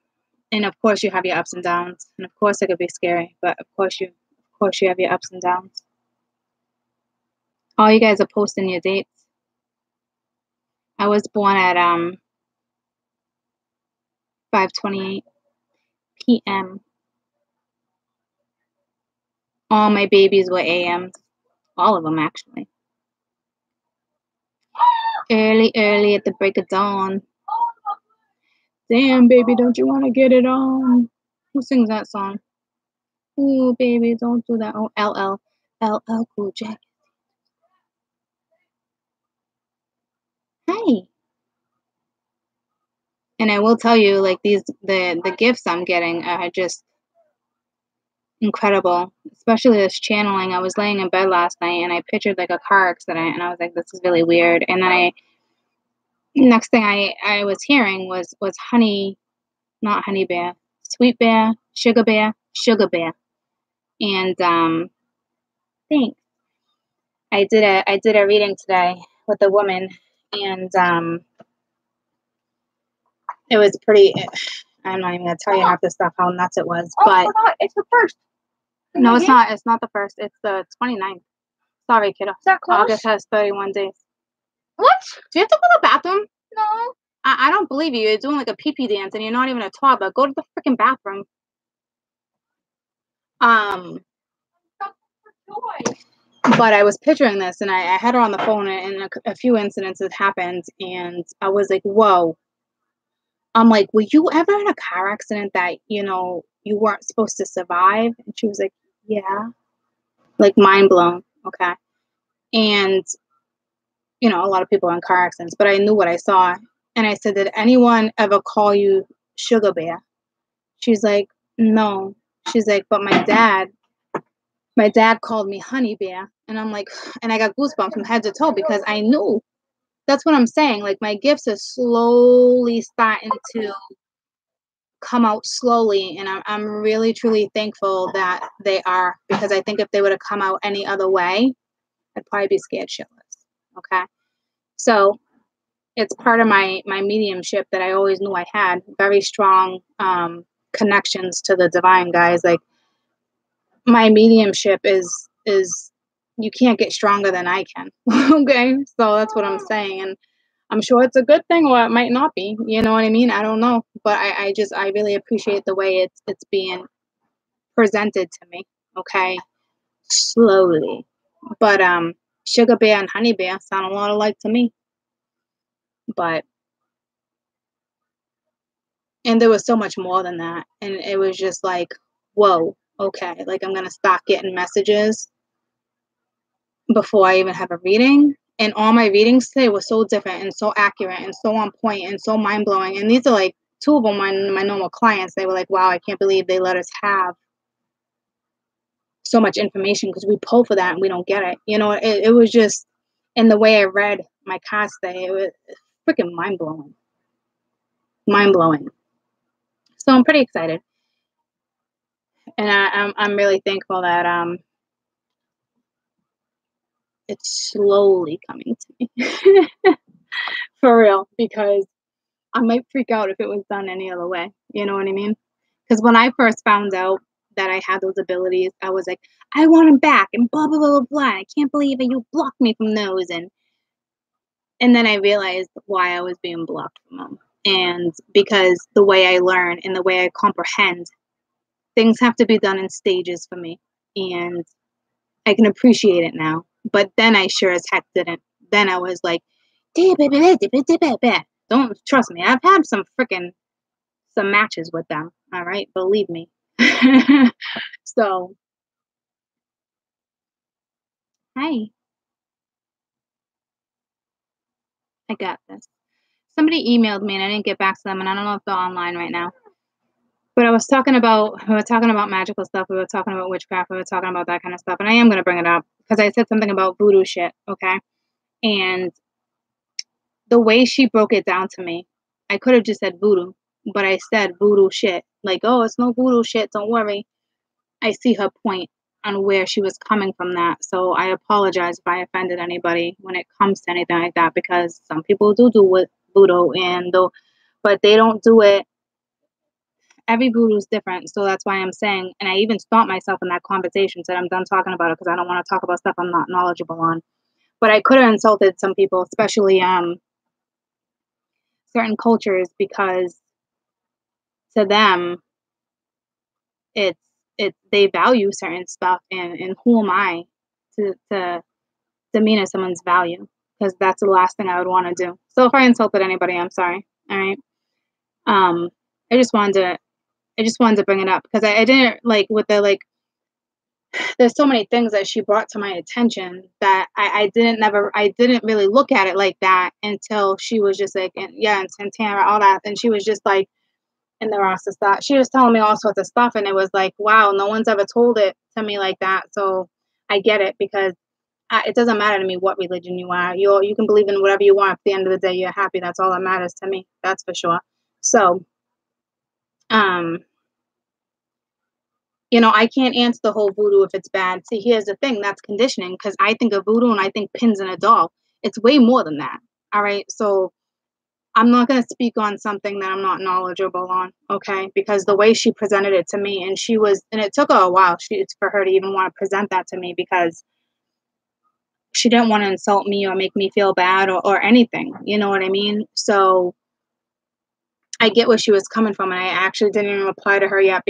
And of course, you have your ups and downs. And of course, it could be scary. But of course, you have your ups and downs. All you guys are posting your dates. I was born at 5:28 p.m. All my babies were AMs. All of them, actually. Early at the break of dawn. Damn, baby, don't you want to get it on? Who sings that song? Ooh, baby, don't do that. Oh, LL Cool J. Hey. And I will tell you, like, the gifts I'm getting are just incredible, especially this channeling. I was laying in bed last night and I pictured like a car accident and I was like, this is really weird. And then next thing I was hearing was honey, not honey bear, sweet bear, sugar bear, sugar bear. And thanks. I did a reading today with a woman and it was pretty, I'm not even gonna tell you half the stuff, how nuts it was. But it's the first. No, it's not. It's not the first. It's the 29th. Sorry, kiddo. Is that close? August has 31 days. What? Do you have to go to the bathroom? No. I don't believe you. You're doing like a pee-pee dance and you're not even a toddler. Go to the freaking bathroom. But I was picturing this and I had her on the phone and a few incidents had happened and I was like, whoa. I'm like, were you ever in a car accident that, you weren't supposed to survive? And she was like, yeah. Like mind blown. Okay. And a lot of people are in car accidents, but I knew what I saw. And I said, did anyone ever call you Sugar Bear? She's like, no. She's like, but my dad called me Honey Bear. And I'm like, and I got goosebumps from head to toe because I knew. That's what I'm saying. Like my gifts are slowly starting to come out slowly. And I'm really, truly thankful that they are, because I think if they would have come out any other way, I'd probably be scared shitless. Okay. So it's part of my mediumship that I always knew I had very strong connections to the divine, guys. Like my mediumship is you can't get stronger than I can. Okay, so that's what I'm saying, and I'm sure it's a good thing, or it might not be. You know what I mean? I don't know, but I really appreciate the way it's being presented to me. Okay, slowly, but Sugar Bear and Honey Bear sound a lot alike to me, but. And there was so much more than that. And it was just like, whoa, okay. Like I'm going to start getting messages before I even have a reading. And all my readings today were so different and so accurate and so on point and so mind blowing. And these are like two of them, my normal clients. They were like, wow, I can't believe they let us have so much information because we pull for that and we don't get it. It was just, in the way I read my cast today, it was freaking mind blowing. Mind blowing. So I'm pretty excited. And I'm really thankful that it's slowly coming to me. For real, because I might freak out if it was done any other way. You know what I mean? Because when I first found out that I had those abilities, I was like, I want them back and blah blah blah blah blah. I can't believe that you blocked me from those, and then I realized why I was being blocked from them. And because the way I learn and the way I comprehend, things have to be done in stages for me. And I can appreciate it now. But then I sure as heck didn't. Then I was like, don't trust me. I've had some matches with them. All right. Believe me. So, hi. I got this. Somebody emailed me and I didn't get back to them, and I don't know if they're online right now. But we were talking about magical stuff. We were talking about witchcraft. We were talking about that kind of stuff. And I am going to bring it up because I said something about voodoo shit. Okay. And the way she broke it down to me, I could have just said voodoo, but I said voodoo shit. Like, oh, it's no voodoo shit. Don't worry. I see her point on where she was coming from that. So I apologize if I offended anybody when it comes to anything like that, because some people do with voodoo, but they don't do it. Every voodoo is different. So that's why I'm saying, and I even stopped myself in that conversation, said I'm done talking about it because I don't want to talk about stuff I'm not knowledgeable on. But I could have insulted some people, especially certain cultures, because to them it's they value certain stuff, and who am I to demean someone's value, because that's the last thing I would want to do. So if I insulted anybody, I'm sorry. All right. Um, I just wanted to bring it up because I didn't like with the like there's so many things that she brought to my attention that I didn't really look at it like that until she was just like, and yeah, and Santana, all that. And she was just like, and the Rasta stuff. She was telling me all sorts of stuff. And it was like, wow, no one's ever told it to me like that. So I get it because it doesn't matter to me what religion you are. You can believe in whatever you want. At the end of the day, you're happy. That's all that matters to me. That's for sure. So, um, I can't answer the whole voodoo if it's bad. See, here's the thing, that's conditioning because I think of voodoo and I think pins in a doll. It's way more than that. All right. So I'm not going to speak on something that I'm not knowledgeable on. Okay. Because the way she presented it to me and it took her a while for her to even want to present that to me because she didn't want to insult me or make me feel bad or anything. You know what I mean? So I get where she was coming from, and I actually didn't even reply to her yet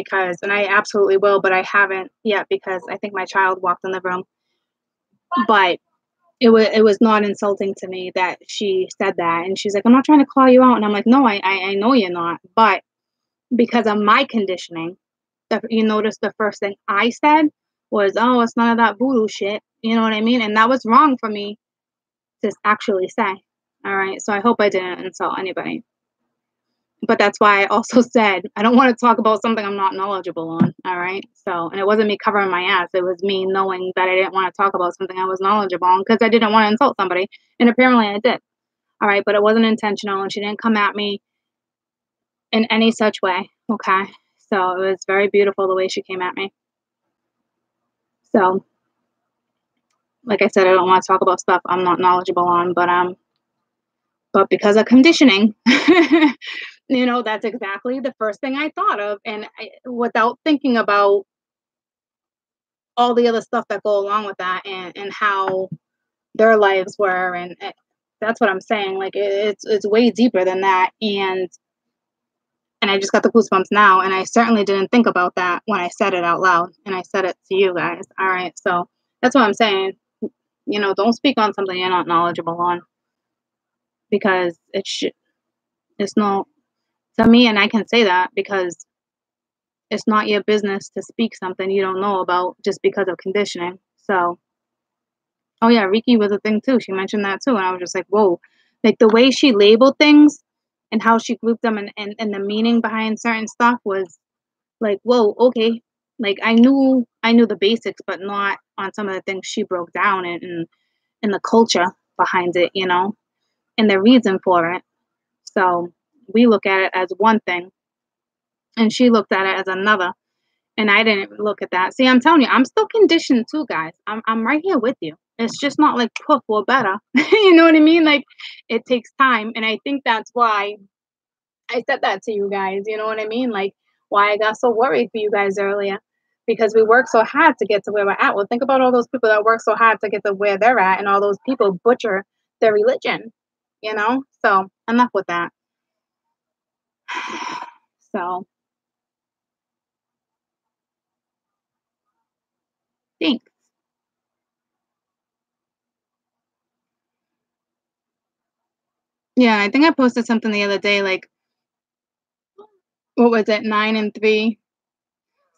and I absolutely will, but I haven't yet because I think my child walked in the room. But it was not insulting to me that she said that, and she's like, "I'm not trying to call you out," and I'm like, "No, I know you're not," but because of my conditioning, you notice the first thing I said was, "Oh, it's none of that voodoo shit," you know what I mean? And that was wrong for me to actually say. All right, so I hope I didn't insult anybody. But that's why I also said I don't want to talk about something I'm not knowledgeable on. All right. So, and it wasn't me covering my ass. It was me knowing that I didn't want to talk about something I was knowledgeable on because I didn't want to insult somebody. And apparently I did. All right. But it wasn't intentional. And she didn't come at me in any such way. Okay. So it was very beautiful the way she came at me. So, like I said, I don't want to talk about stuff I'm not knowledgeable on, but because of conditioning, that's exactly the first thing I thought of. And without thinking about all the other stuff that go along with that and how their lives were. And that's what I'm saying. Like, it's way deeper than that. And I just got the goosebumps now. And I certainly didn't think about that when I said it out loud. And I said it to you guys. All right. So that's what I'm saying. Don't speak on something you're not knowledgeable on because it's not to me. And I can say that because it's not your business to speak something you don't know about just because of conditioning. So, oh yeah, Reiki was a thing too. She mentioned that too. And I was just like, whoa. Like the way she labeled things and how she grouped them and the meaning behind certain stuff was like, whoa, okay. Like I knew the basics, but not on some of the things she broke down and the culture behind it, and the reason for it. So we look at it as one thing and she looked at it as another. And I didn't look at that. See, I'm telling you, I'm still conditioned too, guys. I'm right here with you. It's just not like poof, we're better. You know what I mean? Like it takes time. And I think that's why I said that to you guys. You know what I mean? Like why I got so worried for you guys earlier. Because we work so hard to get to where we're at. Well, think about all those people that work so hard to get to where they're at, and all those people butcher their religion, So enough with that. So thanks. Yeah, I think I posted something the other day, like, what was it, 9 and 3,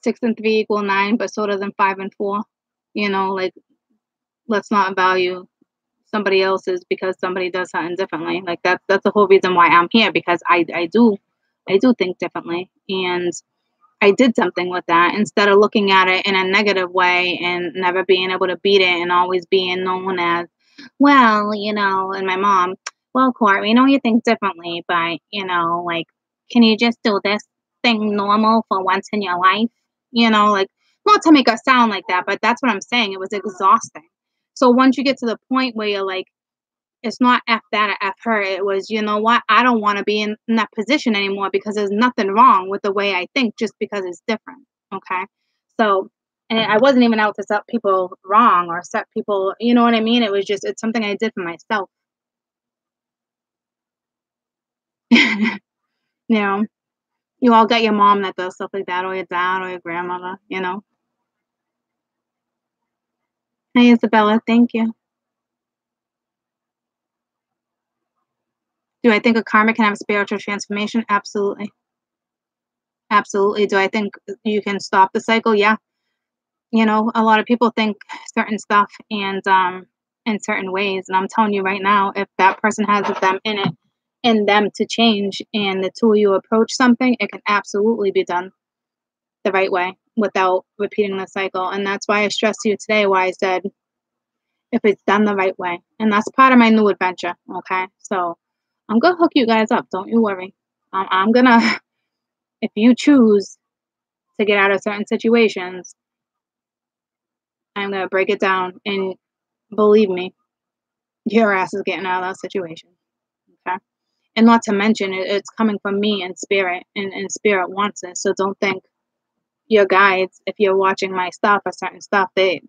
6 and 3 equal 9, but so doesn't 5 and 4. Like let's not value somebody else's because somebody does something differently. Like that's the whole reason why I'm here because I do think differently, and I did something with that instead of looking at it in a negative way and never being able to beat it and always being known as, well, and my mom, well, Court, we know you think differently, but, like, can you just do this thing normal for once in your life? Like, not to make us sound like that, but that's what I'm saying. It was exhausting. So once you get to the point where you're like, it's not F that or F her. It was, you know what? I don't want to be in that position anymore because there's nothing wrong with the way I think just because it's different. Okay. So, and I wasn't even out to set people wrong or set people, you know what I mean? It's something I did for myself. you know, you all got your mom that does stuff like that, or your dad, or your grandmother. Hey, Isabella, thank you. Do I think a karma can have a spiritual transformation? Absolutely. Absolutely. Do I think you can stop the cycle? Yeah. A lot of people think certain stuff and in certain ways. And I'm telling you right now, if that person has them in them to change and the two of you approach something, it can absolutely be done the right way without repeating the cycle. And that's why I stressed to you today why I said if it's done the right way. And that's part of my new adventure. Okay. So I'm gonna hook you guys up. Don't you worry. I'm gonna if you choose to get out of certain situations, I'm gonna break it down and believe me, your ass is getting out of that situation. Okay. And not to mention it's coming from me and spirit and spirit wants it. So don't think your guides, if you're watching my stuff or certain stuff, they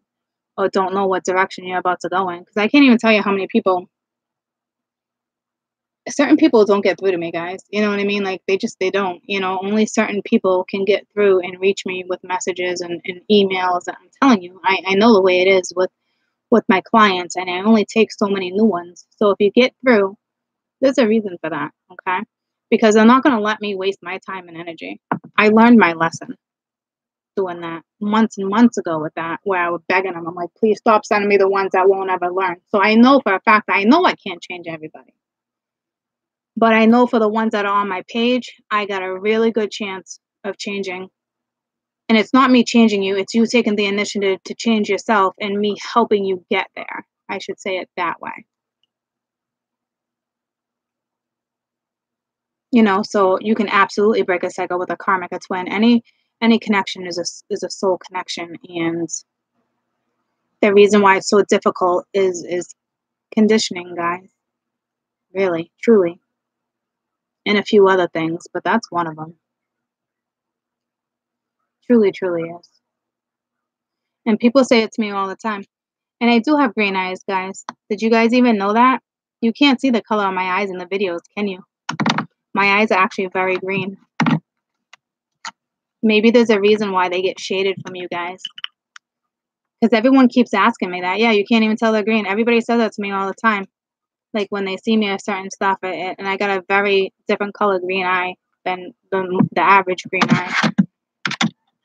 or don't know what direction you're about to go in. Because I can't even tell you how many people certain people don't get through to me, guys. You know what I mean? Like they don't. Only certain people can get through and reach me with messages and emails. And I'm telling you, I know the way it is with my clients, and I only take so many new ones. So if you get through, there's a reason for that, okay? Because they're not gonna let me waste my time and energy. I learned my lesson doing that months and months ago with that, where I was begging them. I'm like, please stop sending me the ones that won't ever learn. So I know for a fact, I know I can't change everybody. But I know for the ones that are on my page, I got a really good chance of changing. And it's not me changing you, it's you taking the initiative to change yourself and me helping you get there. I should say it that way. So you can absolutely break a cycle with a karmic twin. Any connection is a soul connection, and the reason why it's so difficult is conditioning, guys. Really, truly, and a few other things, but that's one of them. Truly, truly is. And people say it to me all the time. And I do have green eyes, guys. Did you guys even know that? You can't see the color of my eyes in the videos, can you? My eyes are actually very green. Maybe there's a reason why they get shaded from you guys. Because everyone keeps asking me that. Yeah, you can't even tell they're green. Everybody says that to me all the time. Like when they see me with certain stuff, and I got a very different color green eye than the average green eye.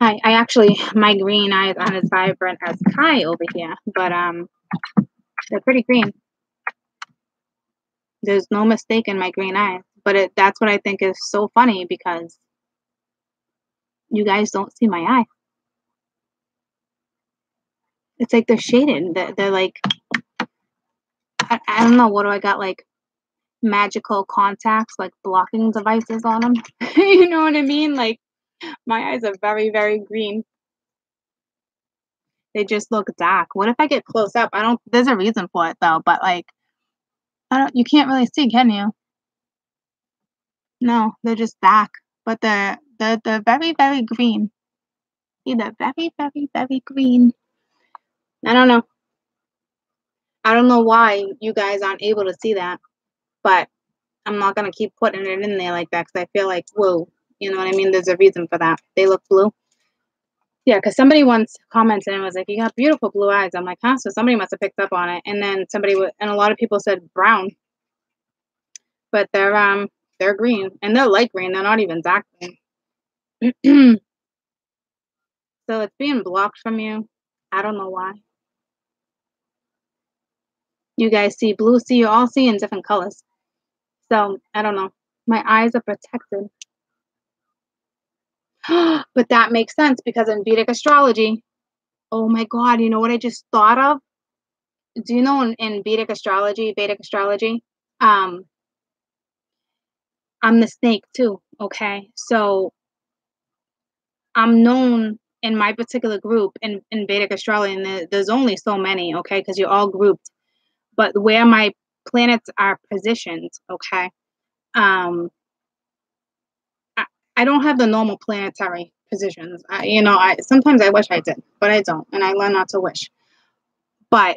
I actually, my green eye is not as vibrant as Kai over here, but they're pretty green. There's no mistake in my green eyes, but that's what I think is so funny because you guys don't see my eye. It's like they're shaded. They're like, I don't know, what do I got, like magical contacts, like blocking devices on them? You know what I mean? Like my eyes are very, very green. They just look dark. What if I get close up? There's a reason for it though, but like, you can't really see, can you? No, they're just dark, but they're very, very green. See, they're very, very, very green. I don't know. I don't know why you guys aren't able to see that, but I'm not gonna keep putting it in there like that because I feel like, whoa, you know what I mean? There's a reason for that. They look blue. Yeah, because somebody once commented and was like, "You got beautiful blue eyes." I'm like, "Huh?" So somebody must have picked up on it. And then and a lot of people said brown, but they're green and they're light green. They're not even dark green. So it's being blocked from you. I don't know why. You guys see blue, see you all see in different colors. So I don't know. My eyes are protected. But that makes sense because in Vedic astrology, oh my God, you know what I just thought of? Do you know in Vedic astrology, um, I'm the snake too, okay? So I'm known in my particular group in Vedic astrology, and there's only so many, okay, because you're all grouped. But where my planets are positioned, okay, um, I don't have the normal planetary positions. Sometimes I wish I did, but I don't, and I learn not to wish. But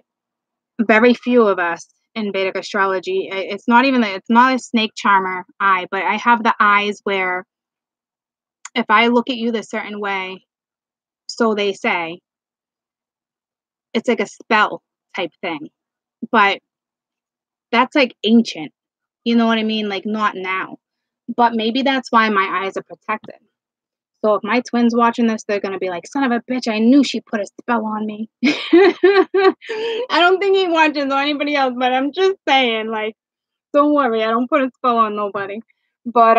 very few of us in Vedic astrology, it's not a snake charmer eye, but I have the eyes where if I look at you the certain way, so they say, it's like a spell type thing. But that's like ancient. You know what I mean? Like, not now. But maybe that's why my eyes are protected. So if my twin's watching this, they're gonna be like, "Son of a bitch, I knew she put a spell on me." I don't think he watches or anybody else, but I'm just saying, like, don't worry, I don't put a spell on nobody. But,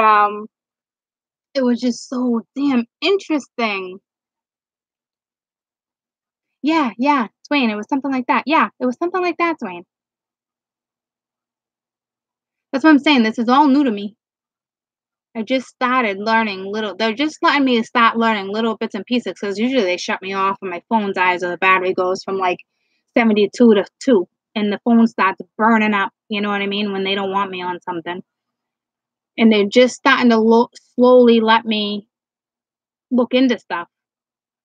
it was just so damn interesting. Yeah, yeah, Swain, it was something like that. Yeah, it was something like that, Swain. That's what I'm saying, this is all new to me. I just started learning they're just letting me start learning little bits and pieces because usually they shut me off when my phone dies or the battery goes from, like, 72 to 2, and the phone starts burning up, you know what I mean, when they don't want me on something. And they're just starting to slowly let me look into stuff.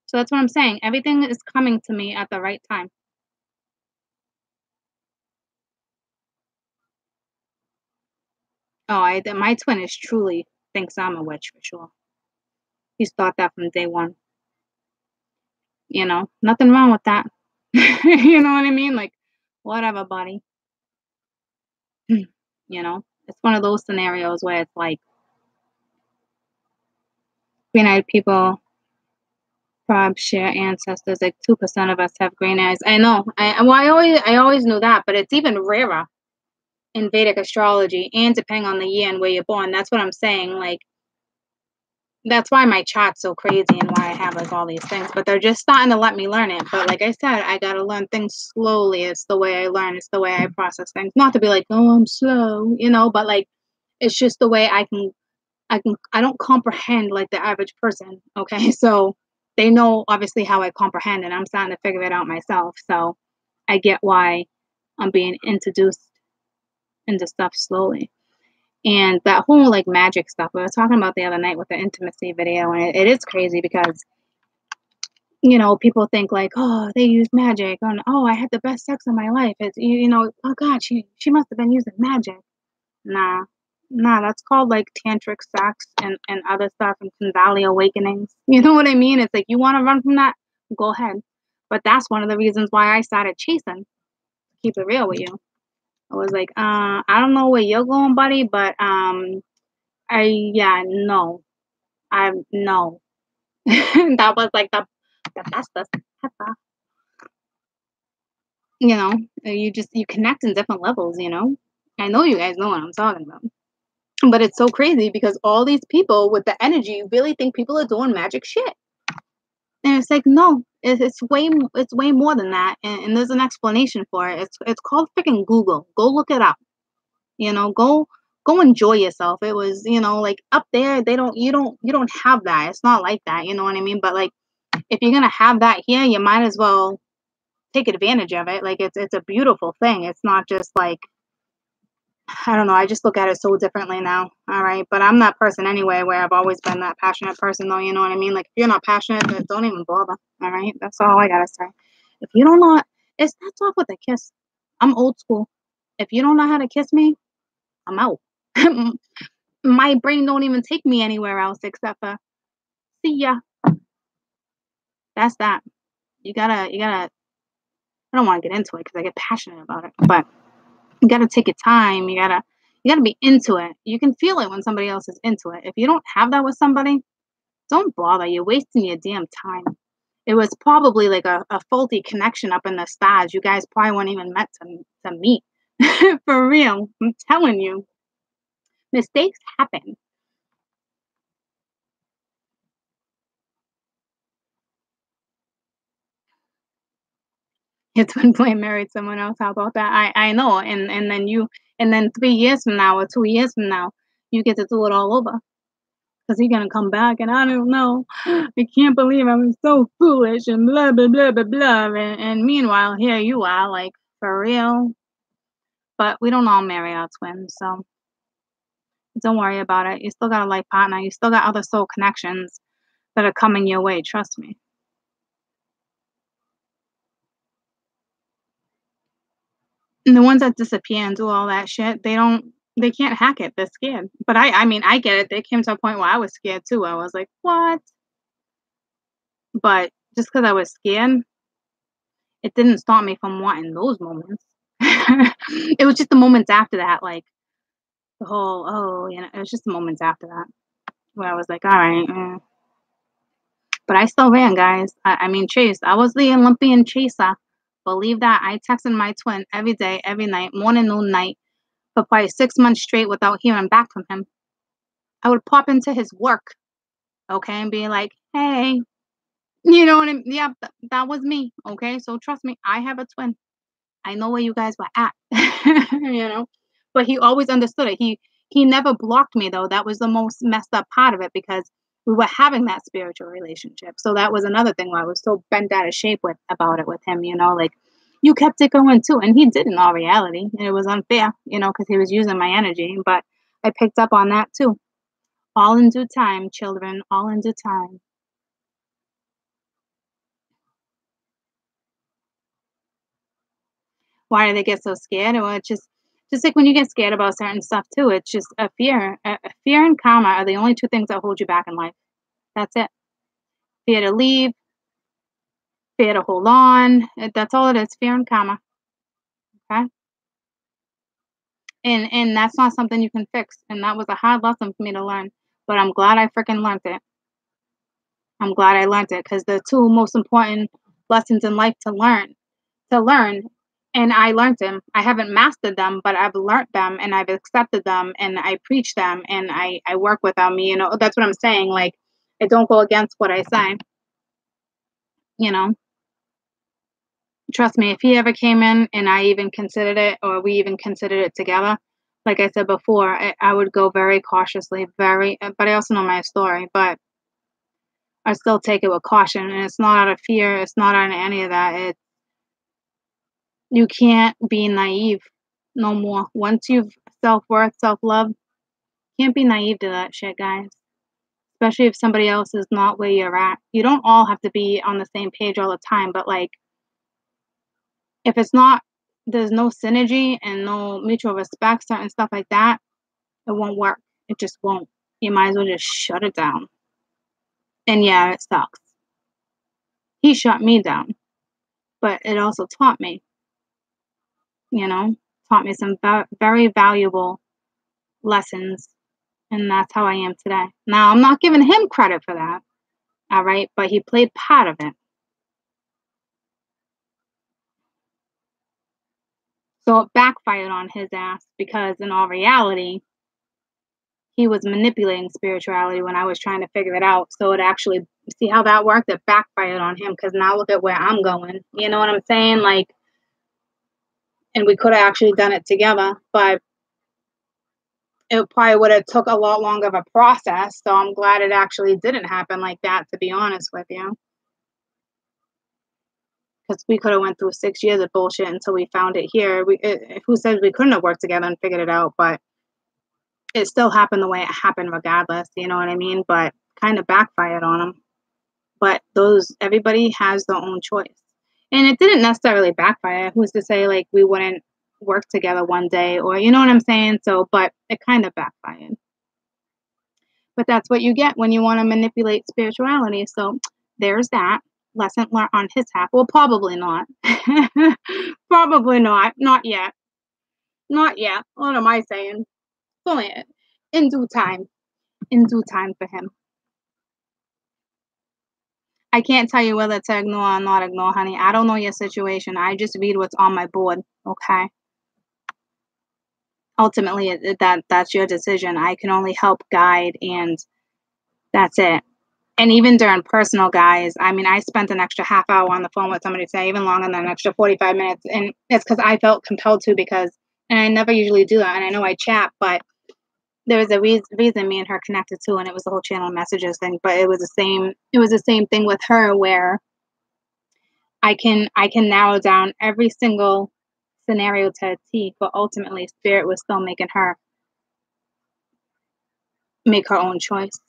So that's what I'm saying, everything is coming to me at the right time. Oh, my twin is truly thinks I'm a witch for sure. He's thought that from day one, you know? Nothing wrong with that. You know what I mean? Like, whatever, buddy. You know? It's one of those scenarios where it's like, green-eyed people perhaps share ancestors, like 2% of us have green eyes. I know. I always knew that, but it's even rarer in Vedic astrology and depending on the year and where you're born. That's what I'm saying. Like, that's why my chart's so crazy and why I have, like, all these things, but they're just starting to let me learn it, but like I said, I gotta learn things slowly, it's the way I learn, it's the way I process things, not to be like, "Oh, I'm slow," you know, but, like, it's just the way I don't comprehend like the average person, okay, so they know obviously how I comprehend, and I'm starting to figure it out myself, so I get why I'm being introduced into stuff slowly. And that whole, like, magic stuff we were talking about the other night with the intimacy video, and it is crazy because, you know, people think like, "Oh, they use magic," and, "Oh, I had the best sex of my life." It's you know, "Oh god, she must have been using magic." Nah. Nah, that's called, like, tantric sex and other stuff and Kundalini awakenings. You know what I mean? It's like, you wanna run from that? Go ahead. But that's one of the reasons why I started chasing, keep it real with you. I was like, I don't know where you're going, buddy, but, yeah, no. No. That was like the bestest ever. You know, you connect in different levels, you know? I know you guys know what I'm talking about. But it's so crazy because all these people with the energy really think people are doing magic shit. And it's like, no, it's way more than that. And there's an explanation for it. It's called freaking Google. Go look it up. You know, go enjoy yourself. It was, you know, like up there, you don't have that. It's not like that, you know what I mean? But like if you're gonna have that here, you might as well take advantage of it. Like it's a beautiful thing. It's not just like I don't know. I just look at it so differently now. All right, but I'm that person anyway, where I've always been that passionate person, though. You know what I mean? Like if you're not passionate, then don't even bother. All right, that's all I gotta say. If you don't know, it starts off with a kiss. I'm old school. If you don't know how to kiss me, I'm out. My brain don't even take me anywhere else except for see ya. That's that. You gotta. I don't want to get into it because I get passionate about it, but you gotta take your time. You gotta be into it. You can feel it when somebody else is into it. If you don't have that with somebody, don't bother. You're wasting your damn time. It was probably like a faulty connection up in the stars. You guys probably weren't even meant to meet. For real. I'm telling you. Mistakes happen. Your twin flame married someone else. How about that? I know. And then 3 years from now or 2 years from now, you get to do it all over. Because he's gonna come back and I don't know. I can't believe I'm so foolish and blah blah blah blah blah. And meanwhile, here you are, like for real. But we don't all marry our twins, so don't worry about it. You still got a life partner. You still got other soul connections that are coming your way. Trust me. And the ones that disappear and do all that shit, they can't hack it. They're scared. But I mean, I get it. They came to a point where I was scared too. I was like, what? But just because I was scared, it didn't stop me from wanting those moments. It was just the moments after that, like, The whole, oh, it was just the moments after that where I was like, all right. But I still ran, guys. I mean, chase. I was the Olympian chaser. Believe that. I texted my twin every day, every night, morning, noon, night, for probably 6 months straight without hearing back from him. I would pop into his work, okay, and be like, hey, you know what I mean? Yeah, that was me, okay? So trust me, I have a twin. I know where you guys were at, you know? But he always understood it. He never blocked me though. That was the most messed up part of it because we were having that spiritual relationship. So that was another thing where I was so bent out of shape with about it with him, like you kept it going too. And he did in all reality. And it was unfair, because he was using my energy. But I picked up on that too. All in due time, children, all in due time. Why do they get so scared? Well, it's just like when you get scared about certain stuff too, it's just a fear. Fear and karma are the only two things that hold you back in life. That's it. Fear to leave, fear to hold on. That's all it is. Fear and karma. Okay. And that's not something you can fix. And that was a hard lesson for me to learn. But I'm glad I freaking learned it. I'm glad I learned it because the two most important lessons in life to learn, and I learned them. I haven't mastered them, but I've learned them and I've accepted them and I preach them and I work with them. That's what I'm saying. Like, I don't go against what I say. You know, trust me, if he ever came in and I even considered it or we even considered it together, like I said before, I would go very cautiously, but I also know my story, but I still take it with caution. And it's not out of fear. It's not out of any of that. You can't be naive no more. Once you've self-worth, self-love, can't be naive to that shit, guys. Especially if somebody else is not where you're at. You don't all have to be on the same page all the time, but like if there's no synergy and no mutual respect, certain stuff like that, it won't work. It just won't. You might as well just shut it down. And yeah, it sucks. He shut me down, but it also taught me, you know, taught me some very valuable lessons. And that's how I am today. Now, I'm not giving him credit for that, all right? But he played part of it. So it backfired on his ass because in all reality, he was manipulating spirituality when I was trying to figure it out. So it actually, see how that worked? It backfired on him because now look at where I'm going. You know what I'm saying? Like, and we could have actually done it together, but it probably would have took a lot longer of a process. So I'm glad it actually didn't happen like that, to be honest with you. Because we could have went through 6 years of bullshit until we found it here. Who says we couldn't have worked together and figured it out? But it still happened the way it happened, regardless. You know what I mean? But kind of backfired on them. But everybody has their own choice, and it didn't necessarily backfire. Who's to say like we wouldn't work together one day, or you know what I'm saying? So, but it kind of backfired. But that's what you get when you want to manipulate spirituality. So there's that lesson learned on his half. Well, probably not. Probably not. Not yet. Not yet. What am I saying? Only in due time. In due time for him. I can't tell you whether to ignore or not ignore, honey. I don't know your situation. I just read what's on my board. Okay. Ultimately, that's your decision. I can only help guide, and that's it. And even during personal, guys, I mean, I spent an extra half hour on the phone with somebody today, even longer than an extra 45 minutes. And it's because I felt compelled to and I never usually do that. And I know I chat, but there was a reason me and her connected too. And it was the whole channel messages thing. But it was the same thing with her where I can narrow down every single scenario to a T, but ultimately spirit was still making her make her own choice.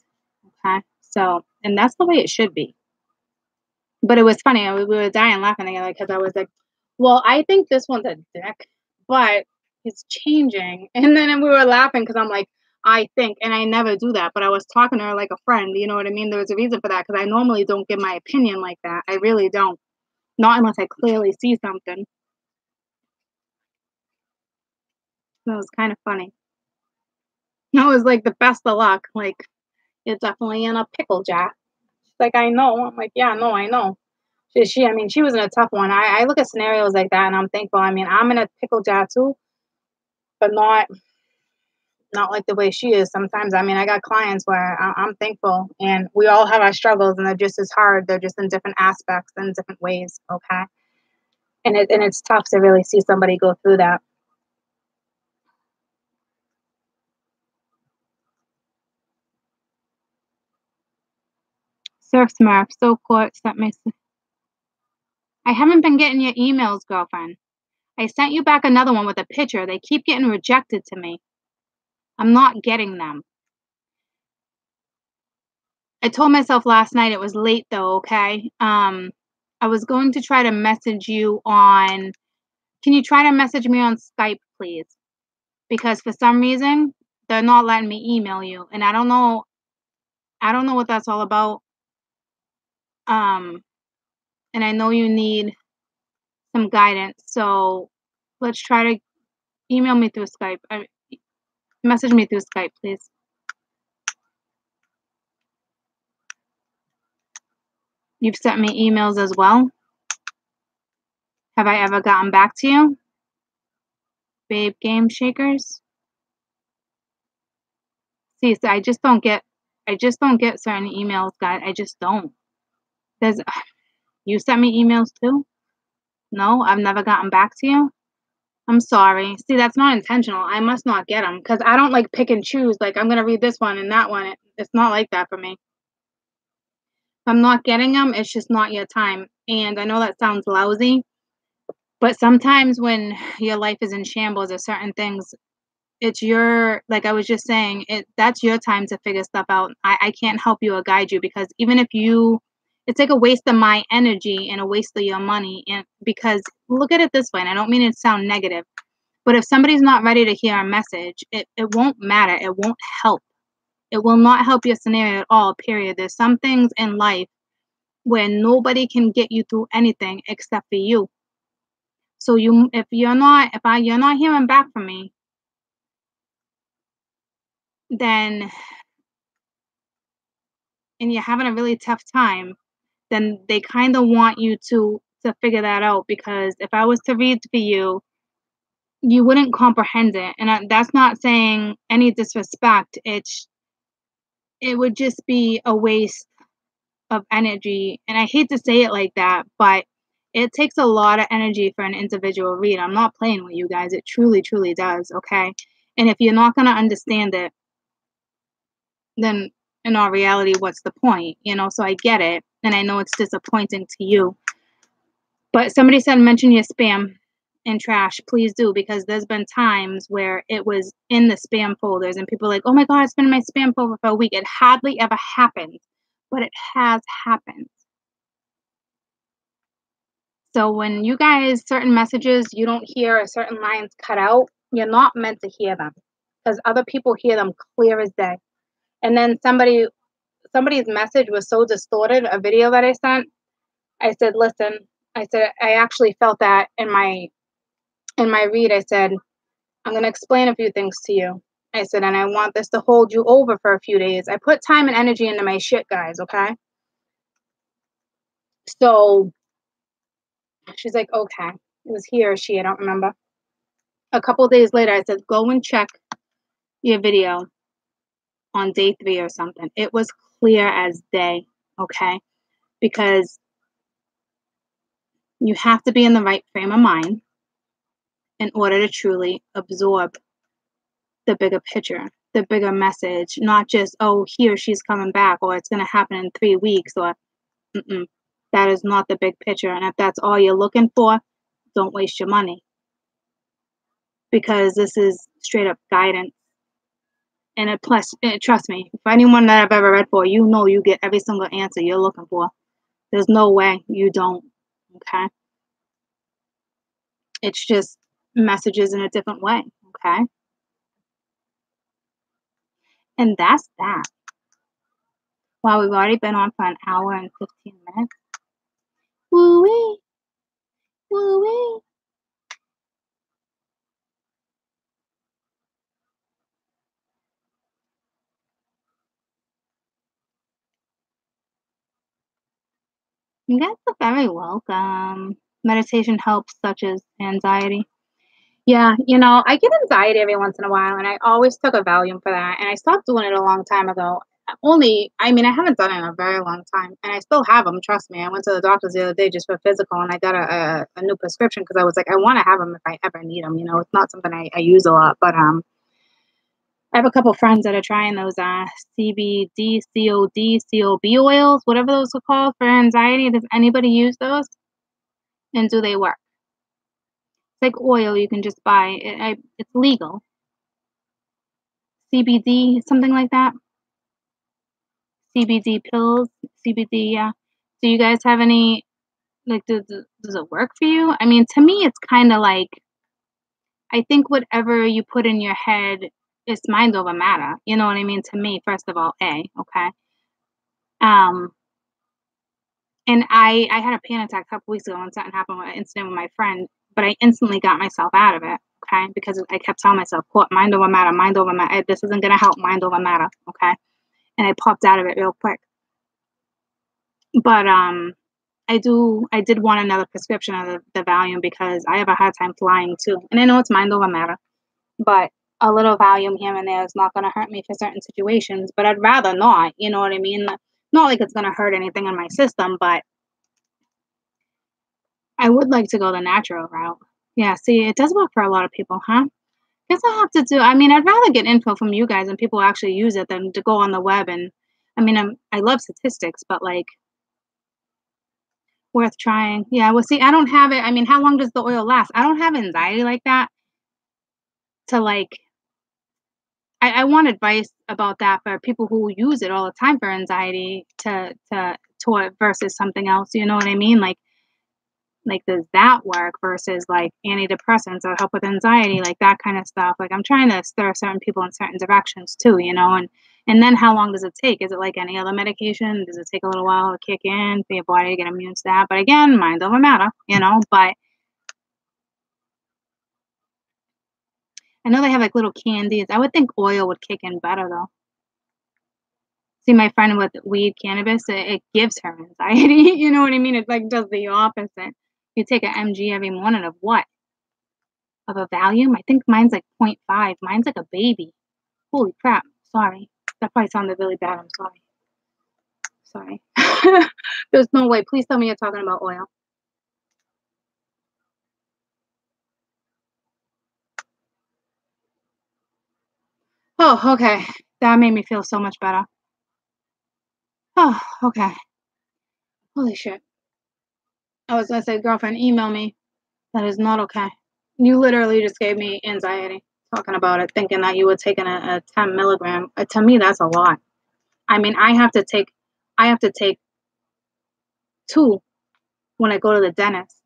Okay. So, and that's the way it should be. But it was funny. We were dying laughing together because I was like, well, I think this one's a dick, but it's changing. And then we were laughing because I'm like, I think, and I never do that, but I was talking to her like a friend. You know what I mean? There was a reason for that because I normally don't give my opinion like that. I really don't. Not unless I clearly see something. So it was kind of funny. I was like, "The best of luck." Like, "You're definitely in a pickle, Jack." She's like, "I know." I'm like, "Yeah, no, I know." I mean, she was in a tough one. I look at scenarios like that and I'm thankful. I mean, I'm in a pickle jar too, but not like the way she is sometimes. I mean, I got clients where I'm thankful, and we all have our struggles, and they're just as hard. They're just in different aspects and different ways. Okay, and it's tough to really see somebody go through that. Surf Smurf, so court sent me. I haven't been getting your emails, girlfriend. I sent you back another one with a picture. They keep getting rejected to me. I'm not getting them. I told myself last night it was late though, okay? I was going to try to message you on can you try to message me on Skype, please? Because for some reason, they're not letting me email you, and I don't know what that's all about. Um, and I know you need some guidance, so let's try to email me through Skype. Message me through Skype, please. You've sent me emails as well. Have I ever gotten back to you? Babe Game Shakers? See, so I just don't get certain emails, guys. I just don't. There's you sent me emails too? No, I've never gotten back to you. I'm sorry. See, that's not intentional. I must not get them because I don't like pick and choose. Like I'm gonna read this one and that one. It's not like that for me. If I'm not getting them, it's just not your time. And I know that sounds lousy, but sometimes when your life is in shambles or certain things, it's your like I was just saying, that's your time to figure stuff out. I can't help you or guide you because even if you it's like a waste of my energy and a waste of your money and because look at it this way, and I don't mean it to sound negative, but if somebody's not ready to hear a message, it won't matter. It won't help. It will not help your scenario at all, period. There's some things in life where nobody can get you through anything except for you. So you're not hearing back from me, then and you're having a really tough time, then they kind of want you to figure that out because if I was to read for you, you wouldn't comprehend it. And that's not saying any disrespect. It would just be a waste of energy. And I hate to say it like that, but it takes a lot of energy for an individual read. I'm not playing with you guys. It truly, truly does. Okay. And if you're not going to understand it, then in all reality, what's the point? You know, so I get it. And I know it's disappointing to you. But somebody said mention your spam and trash. Please do, because there's been times where it was in the spam folders and people are like, oh my God, it's been in my spam folder for a week. It hardly ever happens, but it has happened. So when you guys, certain messages, you don't hear or certain lines cut out, you're not meant to hear them because other people hear them clear as day. And then somebody's message was so distorted, a video that I sent, I said, listen, I said, I actually felt that in my read, I said, I'm going to explain a few things to you. I said, and I want this to hold you over for a few days. I put time and energy into my shit, guys, okay? So she's like, okay. It was he or she, I don't remember. A couple days later, I said, go and check your video on day 3 or something. It was clear as day, okay? Because you have to be in the right frame of mind in order to truly absorb the bigger picture, the bigger message, not just, oh, he or she's coming back, or it's going to happen in 3 weeks, or that is not the big picture. And if that's all you're looking for, don't waste your money because this is straight up guidance. And trust me, for anyone that I've ever read for, you know you get every single answer you're looking for. There's no way you don't, okay? It's just messages in a different way, okay? And that's that. Wow, we've already been on for an hour and 15 minutes. Woo-wee. Woo-wee. You guys are very welcome. Meditation helps such as anxiety. Yeah, I get anxiety every once in a while, and I always took a Valium for that, and I stopped doing it a long time ago. I haven't done it in a very long time, and I still have them. Trust me. I went to the doctor's the other day just for physical, and I got a new prescription because I was like, I want to have them if I ever need them. It's not something I use a lot, but I have a couple friends that are trying those CBD, COD, COB oils, whatever those are called for anxiety. Does anybody use those? And do they work? It's like oil you can just buy. It's legal. CBD, something like that. CBD pills, CBD. Yeah. Do you guys have any? Like, does it work for you? I mean, to me, it's kind of like I think whatever you put in your head is mind over matter. You know what I mean? To me, first of all, okay. Um, And I had a panic attack a couple weeks ago when something happened with an incident with my friend, but I instantly got myself out of it, okay? Because I kept telling myself, "Quote, mind over matter, mind over matter. This isn't gonna help, mind over matter, okay?" And I popped out of it real quick. But I did want another prescription of the Valium because I have a hard time flying too. And I know it's mind over matter, but a little Valium here and there is not gonna hurt me for certain situations. But I'd rather not, you know what I mean? Not like it's gonna hurt anything in my system, but I would like to go the natural route. Yeah, see, it does work for a lot of people, huh? Guess I have to do I'd rather get info from you guys and people who actually use it than to go on the web and I love statistics, but like worth trying. Yeah, well see, I don't have it. How long does the oil last? I don't have anxiety like that to like I want advice about that for people who use it all the time for anxiety to it versus something else. You know what I mean? Like, does that work versus, like, antidepressants that help with anxiety, like, that kinda stuff? Like, I'm trying to stir certain people in certain directions too, and then how long does it take? Is it like any other medication? Does it take a little while to kick in for your body to get immune to that? But again, mind over matter, but I know they have, like, little candies. I would think oil would kick in better, though. See, my friend with weed, cannabis, it gives her anxiety, you know what I mean? It, like, does the opposite. You take a MG every morning of what? Of a Valium? I think mine's like point 0.5. Mine's like a baby. Holy crap. Sorry. That probably sounded really bad. I'm sorry. Sorry. There's no way. Please tell me you're talking about oil. Oh, okay. That made me feel so much better. Oh, okay. Holy shit. I was gonna say, girlfriend, email me. That is not okay. You literally just gave me anxiety talking about it, thinking that you were taking a 10 milligram. To me, that's a lot. I have to take 2 when I go to the dentist.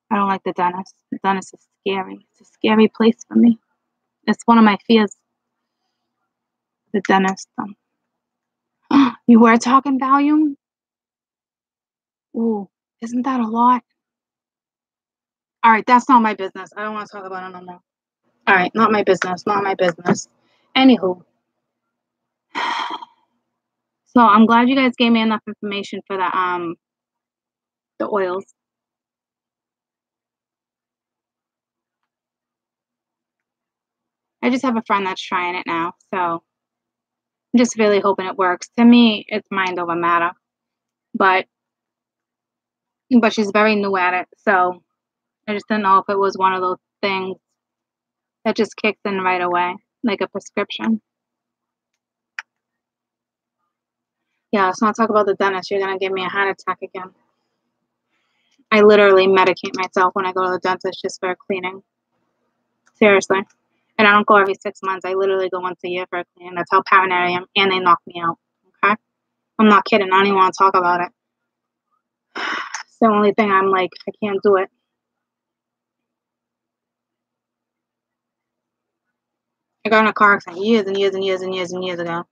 I don't like the dentist. The dentist is scary. It's a scary place for me. It's one of my fears, the dentist. You were talking Valium? Ooh, isn't that a lot? All right, that's not my business. I don't want to talk about it no more. All right, not my business. Not my business. Anywho, so I'm glad you guys gave me enough information for the oils. I just have a friend that's trying it now, so I'm just really hoping it works. To me, it's mind over matter, but she's very new at it, so I just didn't know if it was one of those things that just kicks in right away, like a prescription. Yeah, let's not talk about the dentist. You're gonna give me a heart attack again. I literally medicate myself when I go to the dentist just for a cleaning. Seriously. And I don't go every 6 months. I literally go once a year for a cleaning. That's how paranoid I am. And they knock me out. Okay? I'm not kidding. I don't even want to talk about it. It's the only thing I'm like, I can't do it. I got in a car accident years and years and years and years and years ago.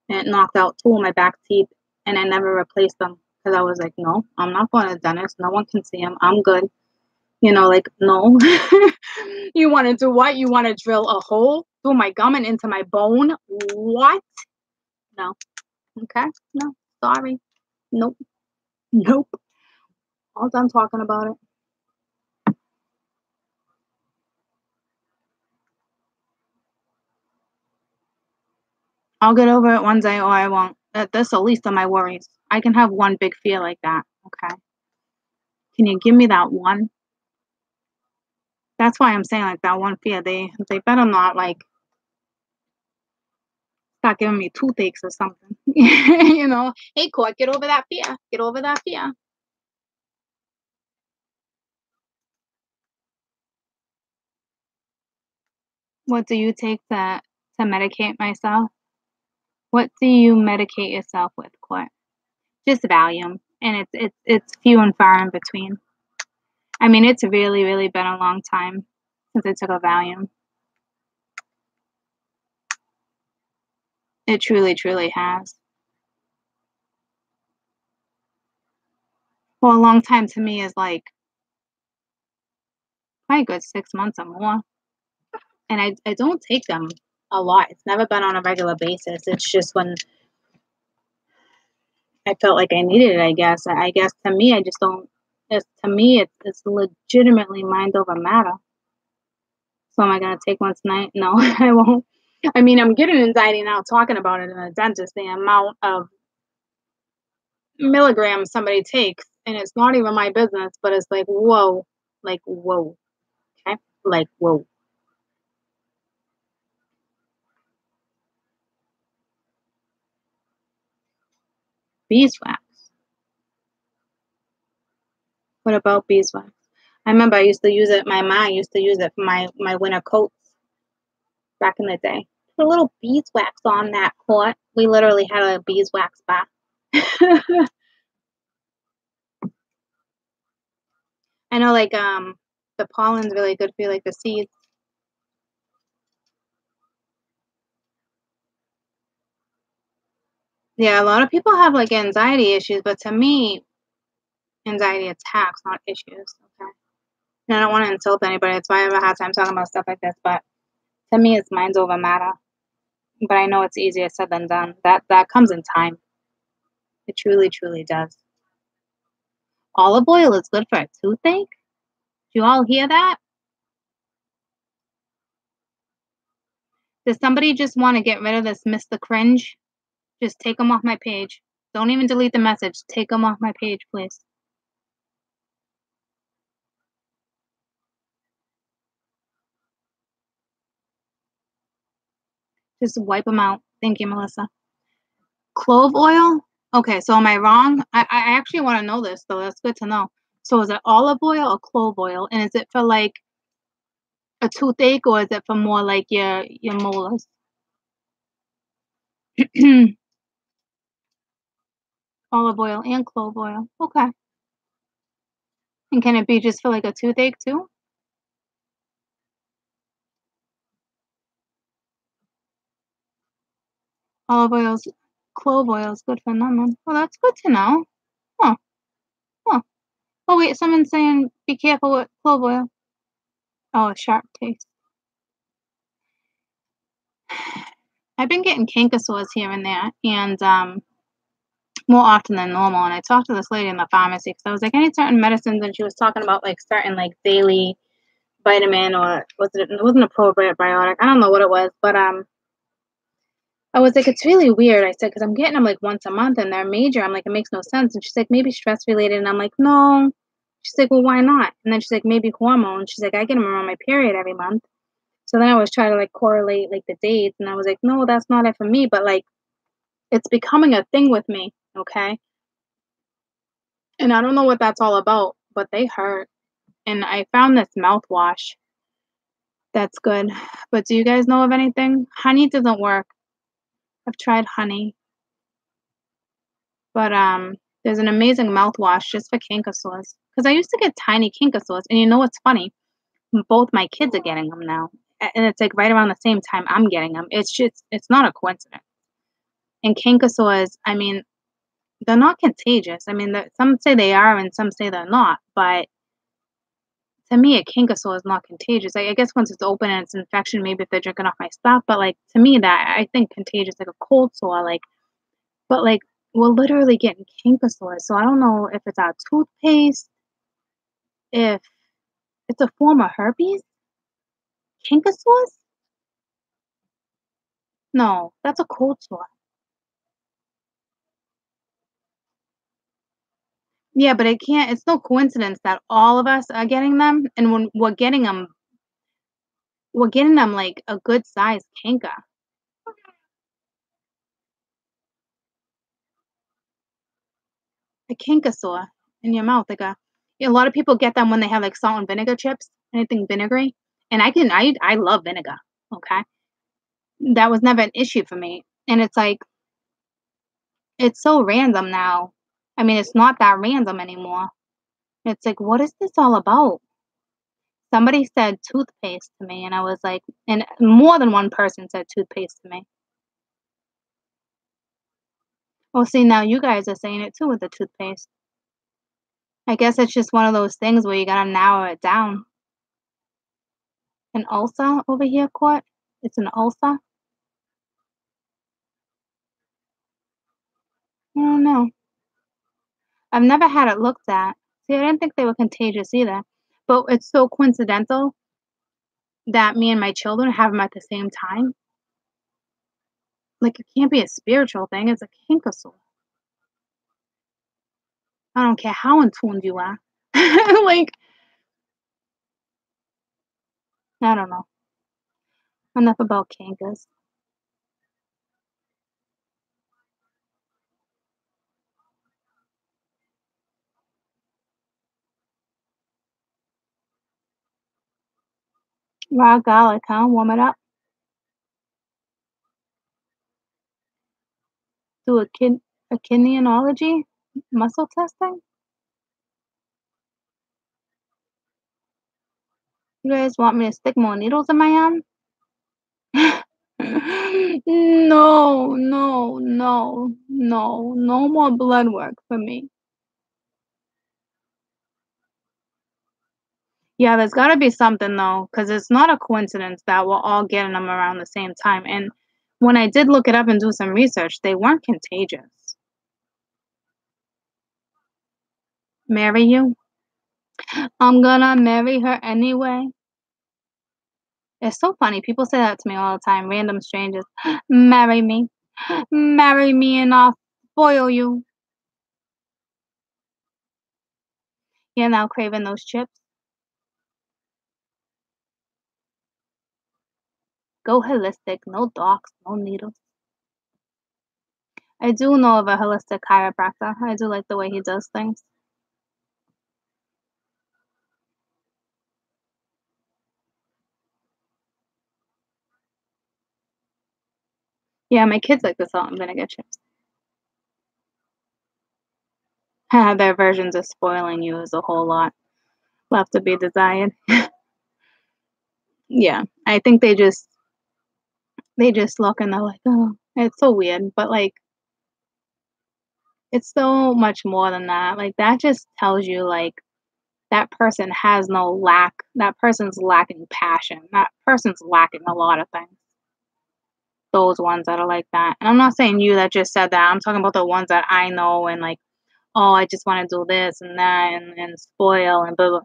And it knocked out 2 of my back teeth. And I never replaced them. Because I was like, no, I'm not going to the dentist. No one can see them. I'm good. Like, no. You want to do what? You want to drill a hole through my gum and into my bone? What? No. Okay. No. Sorry. Nope. Nope. All done talking about it. I'll get over it one day or I won't. That's the least of my worries. I can have one big fear like that, okay? Can you give me that one? That's why I'm saying, like, that one fear. They better not, like, start giving me toothaches or something. You know? Hey, court, get over that fear. Get over that fear. What do you take to medicate myself? What do you medicate yourself with, court? Just Valium, and it's few and far in between. I mean, it's really, really been a long time since I took a Valium. It truly, truly has. Well, a long time to me is like probably a good 6 months or more. And I don't take them a lot. It's never been on a regular basis. It's just when I felt like I needed it, I guess. I guess to me, I just don't. To me, it's legitimately mind over matter. So am I gonna take one tonight? No, I won't. I mean, I'm getting anxiety now talking about it in a dentist. The amount of milligrams somebody takes, and it's not even my business. But it's like whoa, okay, like whoa. Beeswax. What about beeswax? I remember I used to use it. My mom used to use it for my winter coats back in the day. Put a little beeswax on that coat. We literally had a beeswax bath. I know, like the pollen's really good for you, like the seeds. Yeah, a lot of people have like anxiety issues, but to me, anxiety attacks, not issues. Okay, and I don't want to insult anybody. That's why I have a hard time talking about stuff like this. But to me, it's minds over matter. But I know it's easier said than done. That comes in time. It truly, truly does. Olive oil is good for a toothache. Do you all hear that? Does somebody just want to get rid of this Mr. Cringe? Just take them off my page. Don't even delete the message. Take them off my page, please. Just wipe them out. Thank you, Melissa. Clove oil? Okay, so am I wrong? I actually want to know this, though. That's good to know. So is it olive oil or clove oil? And is it for like a toothache or is it for more like your molars? Olive oil and clove oil. Okay. And can it be just for like a toothache too? Olive oil's clove oil is good for numbing. Well, that's good to know. Huh. Huh. Oh wait, someone's saying be careful with clove oil. Oh, a sharp taste. I've been getting canker sores here and there, and more often than normal. And I talked to this lady in the pharmacy because I was like, any certain medicines, and she was talking about like certain like daily vitamin or it wasn't a probiotic. I don't know what it was, but I was like, it's really weird. I said, because I'm getting them like once a month and they're major. I'm like, it makes no sense. And she's like, maybe stress related. And I'm like, no. She's like, well, why not? And then she's like, maybe hormones. She's like, I get them around my period every month. So then I was trying to like correlate like the dates. And I was like, no, that's not it for me. But like, it's becoming a thing with me. Okay. And I don't know what that's all about, but they hurt. And I found this mouthwash that's good. But do you guys know of anything? Honey doesn't work. I've tried honey. But there's an amazing mouthwash just for canker sores. Because I used to get tiny canker sores, and you know what's funny? Both my kids are getting them now, and it's like right around the same time I'm getting them. It's not a coincidence. And canker sores, I mean, they're not contagious. I mean, some say they are, and some say they're not. But to me, a canker sore is not contagious. I guess once it's open and it's infection, maybe if they're drinking off my stuff. But like to me, that I think contagious like a cold sore, like. But like we're literally getting canker sores. So I don't know if it's our toothpaste, if it's a form of herpes. Canker sores? No, that's a cold sore. Yeah, but it can't. It's no coincidence that all of us are getting them, and when we're getting them like a good sized canker. A canker sore in your mouth, like a lot of people get them when they have like salt and vinegar chips, anything vinegary. And I love vinegar. Okay, that was never an issue for me. And it's like it's so random now. I mean, it's not that random anymore. It's like, what is this all about? Somebody said toothpaste to me, and I was like, and more than one person said toothpaste to me. Well, see, now you guys are saying it too with the toothpaste. I guess it's just one of those things where you gotta narrow it down. An ulcer over here, Court? It's an ulcer? I don't know. I've never had it looked at. See, I didn't think they were contagious either. But it's so coincidental that me and my children have them at the same time. Like, it can't be a spiritual thing, it's a canker sore. I don't care how in tuned you are. Like, I don't know. Enough about cankers. Raw garlic, huh? Warm it up. Do a kidneyology muscle testing. You guys want me to stick more needles in my arm? No, no, no, no, no more blood work for me. Yeah, there's gotta be something though, because it's not a coincidence that we're all getting them around the same time. And when I did look it up and do some research, they weren't contagious. Marry you? I'm gonna marry her anyway. It's so funny. People say that to me all the time, random strangers. Marry me. Marry me and I'll spoil you. You're now craving those chips. Go holistic. No docs, no needles. I do know of a holistic chiropractor. I do like the way he does things. Yeah, my kids like the salt and vinegar chips. Their versions of spoiling you is a whole lot left to be desired. Yeah, I think they just look and they're like, oh, it's so weird, but like it's so much more than that. Like that just tells you like that person has no lack. That person's lacking passion. That person's lacking a lot of things. Those ones that are like that. And I'm not saying you that just said that. I'm talking about the ones that I know and like, oh, I just want to do this and that and spoil and blah,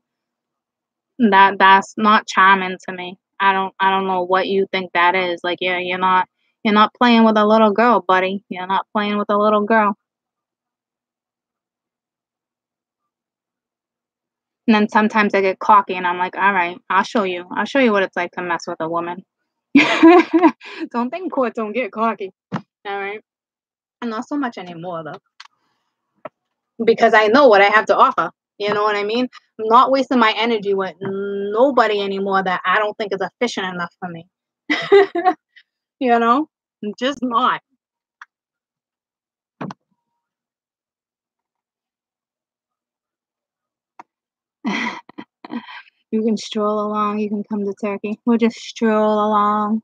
blah. That's not charming to me. I don't know what you think that is. Like, yeah, you're not playing with a little girl, buddy. You're not playing with a little girl. And then sometimes I get cocky and I'm like, all right, I'll show you. I'll show you what it's like to mess with a woman. Don't think court, don't get cocky. All right. And not so much anymore though. Because I know what I have to offer. You know what I mean? I'm not wasting my energy with nobody anymore that I don't think is efficient enough for me. You know? I'm just not. You can stroll along, you can come to Turkey. We'll just stroll along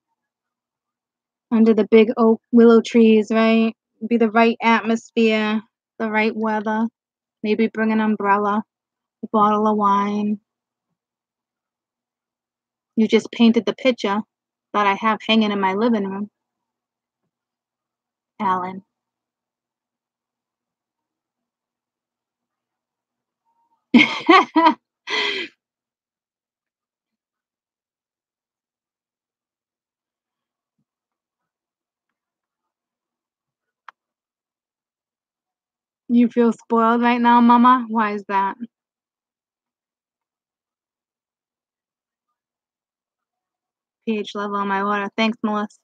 under the big oak willow trees, right? Be the right atmosphere, the right weather. Maybe bring an umbrella, a bottle of wine. You just painted the picture that I have hanging in my living room, Alan. You feel spoiled right now, mama? Why is that? pH level on my water. Thanks, Melissa.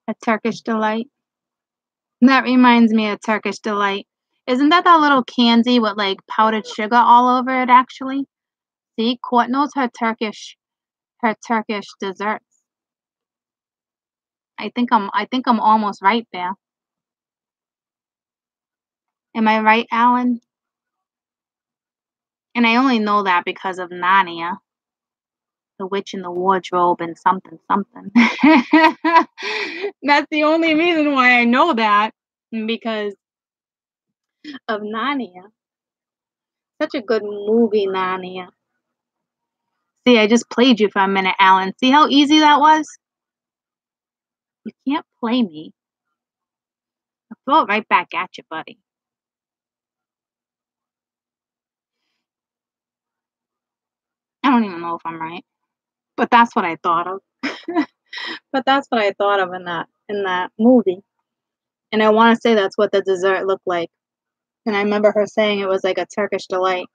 A Turkish delight. That reminds me of Turkish delight. Isn't that little candy with like powdered sugar all over it? Actually, see, Court knows her Turkish desserts. I think I'm almost right there. Am I right, Alan? And I only know that because of Narnia, the witch in the wardrobe and something something. That's the only reason why I know that, because of Narnia. Such a good movie, Narnia. See, I just played you for a minute, Alan. See how easy that was? You can't play me. I'll throw it right back at you, buddy. I don't even know if I'm right, but that's what I thought of. But that's what I thought of in that movie. And I want to say that's what the dessert looked like. And I remember her saying it was like a Turkish delight.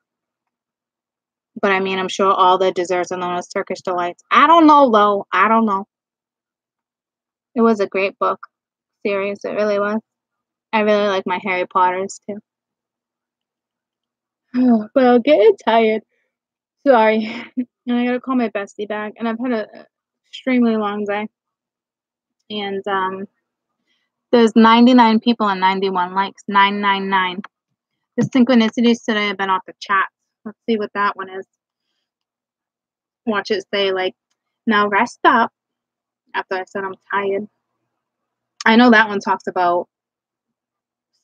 But I mean, I'm sure all the desserts are known as Turkish delights. I don't know though. I don't know. It was a great book series. It really was. I really like my Harry Potters too. But I'm getting tired. Sorry. And I gotta call my bestie back. And I've had an extremely long day. And there's 99 people and 91 likes. 999. The synchronicities today have been off the chat. Let's see what that one is. Watch it say like, now rest up. After I said I'm tired. I know that one talks about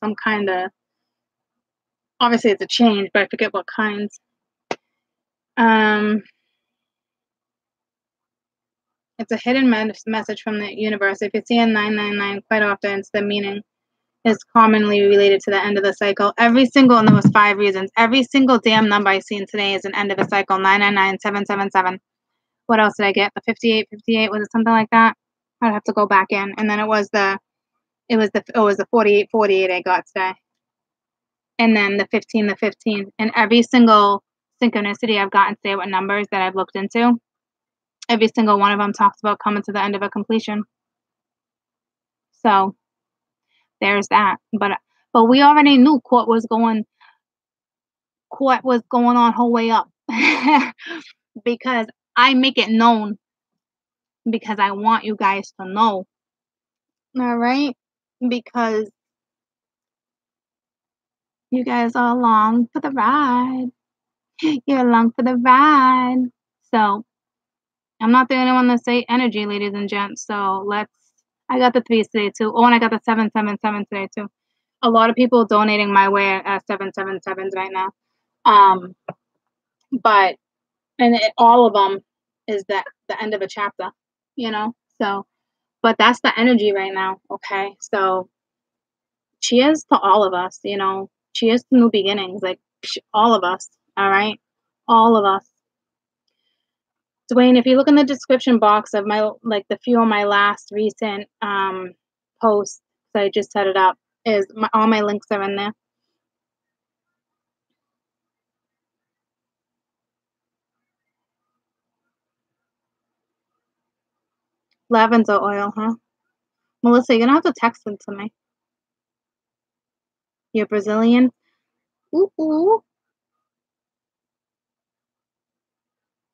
some kind of, obviously it's a change, but I forget what kinds. It's a hidden message from the universe. If you see a 999 quite often, it's the meaning is commonly related to the end of the cycle. Every single, and there was 5 reasons, every single damn number I seen today is an end of a cycle. 999, 777. What else did I get? The 58, was it something like that? I'd have to go back in. And then it was the 48 I got today. And then the 15. And every single synchronicity I've gotten today with numbers that I've looked into, every single one of them talks about coming to the end of a completion. So there's that. But we already knew court was going on whole way up. Because I make it known, because I want you guys to know. All right? Because you guys are along for the ride. You're along for the ride. So I'm not the only one to say energy, ladies and gents. So I got the 3s today too. Oh, and I got the 777 today too. A lot of people donating my way at 777s right now. But all of them is the end of a chapter, you know? So, but that's the energy right now. Okay. So cheers to all of us, you know, cheers to new beginnings, like all of us. All right. All of us. Dwayne, if you look in the description box of my, like the few of my last recent posts, so I just set it up, all my links are in there. Lavender oil, huh? Melissa, you're gonna have to text them to me. You're Brazilian? Ooh.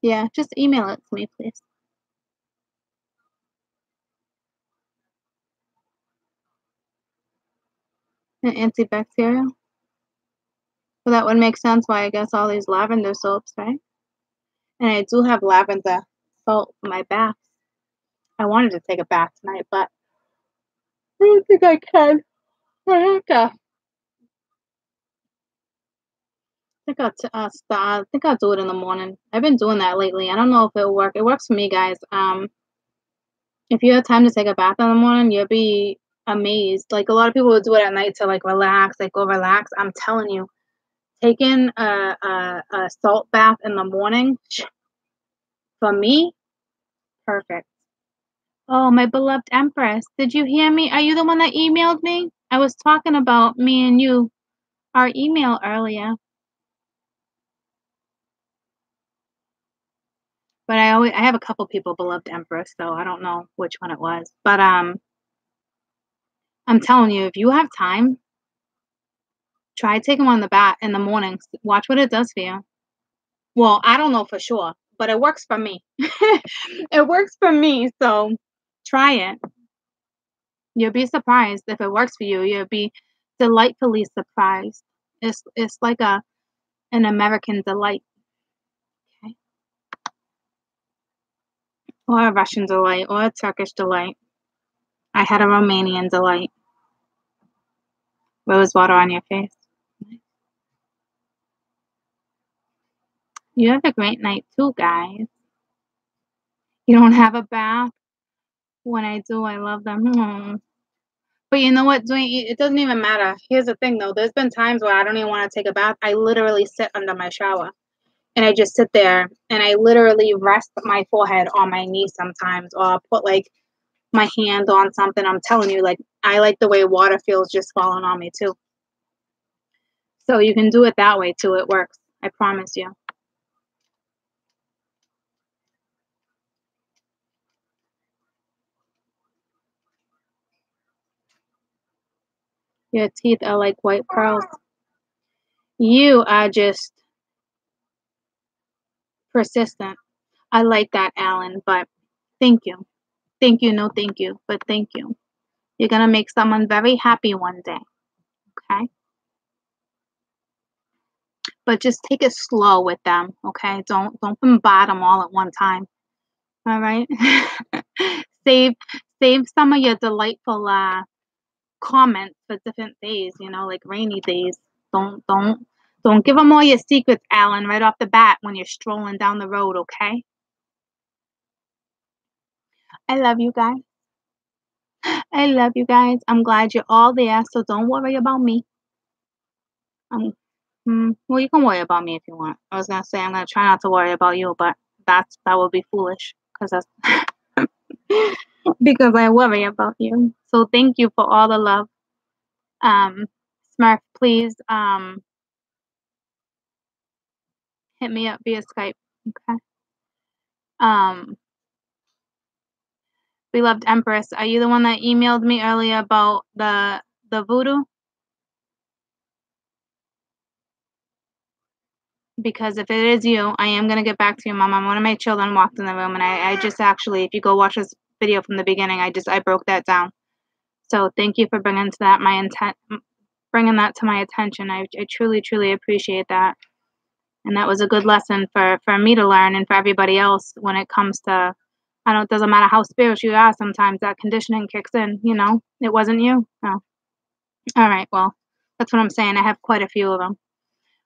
Yeah, just email it to me, please. An antibacterial? Well, that would make sense why I guess all these lavender soaps, right? And I do have lavender salt for my bath. I wanted to take a bath tonight, but I don't think I can. I have to I think I'll do it in the morning. I've been doing that lately. I don't know if it'll work. It works for me, guys. If you have time to take a bath in the morning, you'll be amazed. Like a lot of people will do it at night to like relax, like go relax. I'm telling you, taking a salt bath in the morning, for me, perfect. Oh, my beloved Empress, did you hear me? Are you the one that emailed me? I was talking about me and you, our email earlier. But I have a couple people, beloved Empress, so I don't know which one it was. But I'm telling you, if you have time, try taking one in the bat in the mornings. Watch what it does for you. Well, I don't know for sure, but it works for me. It works for me, so try it. You'll be surprised if it works for you. You'll be delightfully surprised. It's like an American delight, okay? Or a Russian delight, or a Turkish delight. I had a Romanian delight. Rose water on your face. You have a great night too, guys. You don't have a bath? When I do, I love them. But you know what? It doesn't even matter. Here's the thing, though. There's been times where I don't even want to take a bath. I literally sit under my shower. And I just sit there and I literally rest my forehead on my knee sometimes, or I'll put like my hand on something. I'm telling you, like, I like the way water feels just falling on me too. So you can do it that way too. It works. I promise you. Your teeth are like white pearls. You are just persistent. I like that, Alan, but thank you. Thank you, no thank you, but thank you. You're going to make someone very happy one day, okay? But just take it slow with them, okay? Don't bombard them all at one time. All right? save some of your delightful comments for different days, you know, like rainy days. Don't give them all your secrets, Alan, right off the bat when you're strolling down the road, okay? I love you guys. I love you guys. I'm glad you're all there, so don't worry about me. Well, you can worry about me if you want. I was gonna say I'm gonna try not to worry about you, but that would be foolish because that's because I worry about you. So thank you for all the love. Smurf, please hit me up via Skype. Okay. Beloved Empress, are you the one that emailed me earlier about the voodoo? Because if it is you, I am gonna get back to you, Mama. One of my children walked in the room, and I just actually, if you go watch this video from the beginning, I broke that down. So thank you for bringing that to my attention. I truly appreciate that, and that was a good lesson for me to learn and for everybody else when it comes to. It doesn't matter how spiritual you are. Sometimes that conditioning kicks in. You know, it wasn't you. No. All right. Well, that's what I'm saying. I have quite a few of them.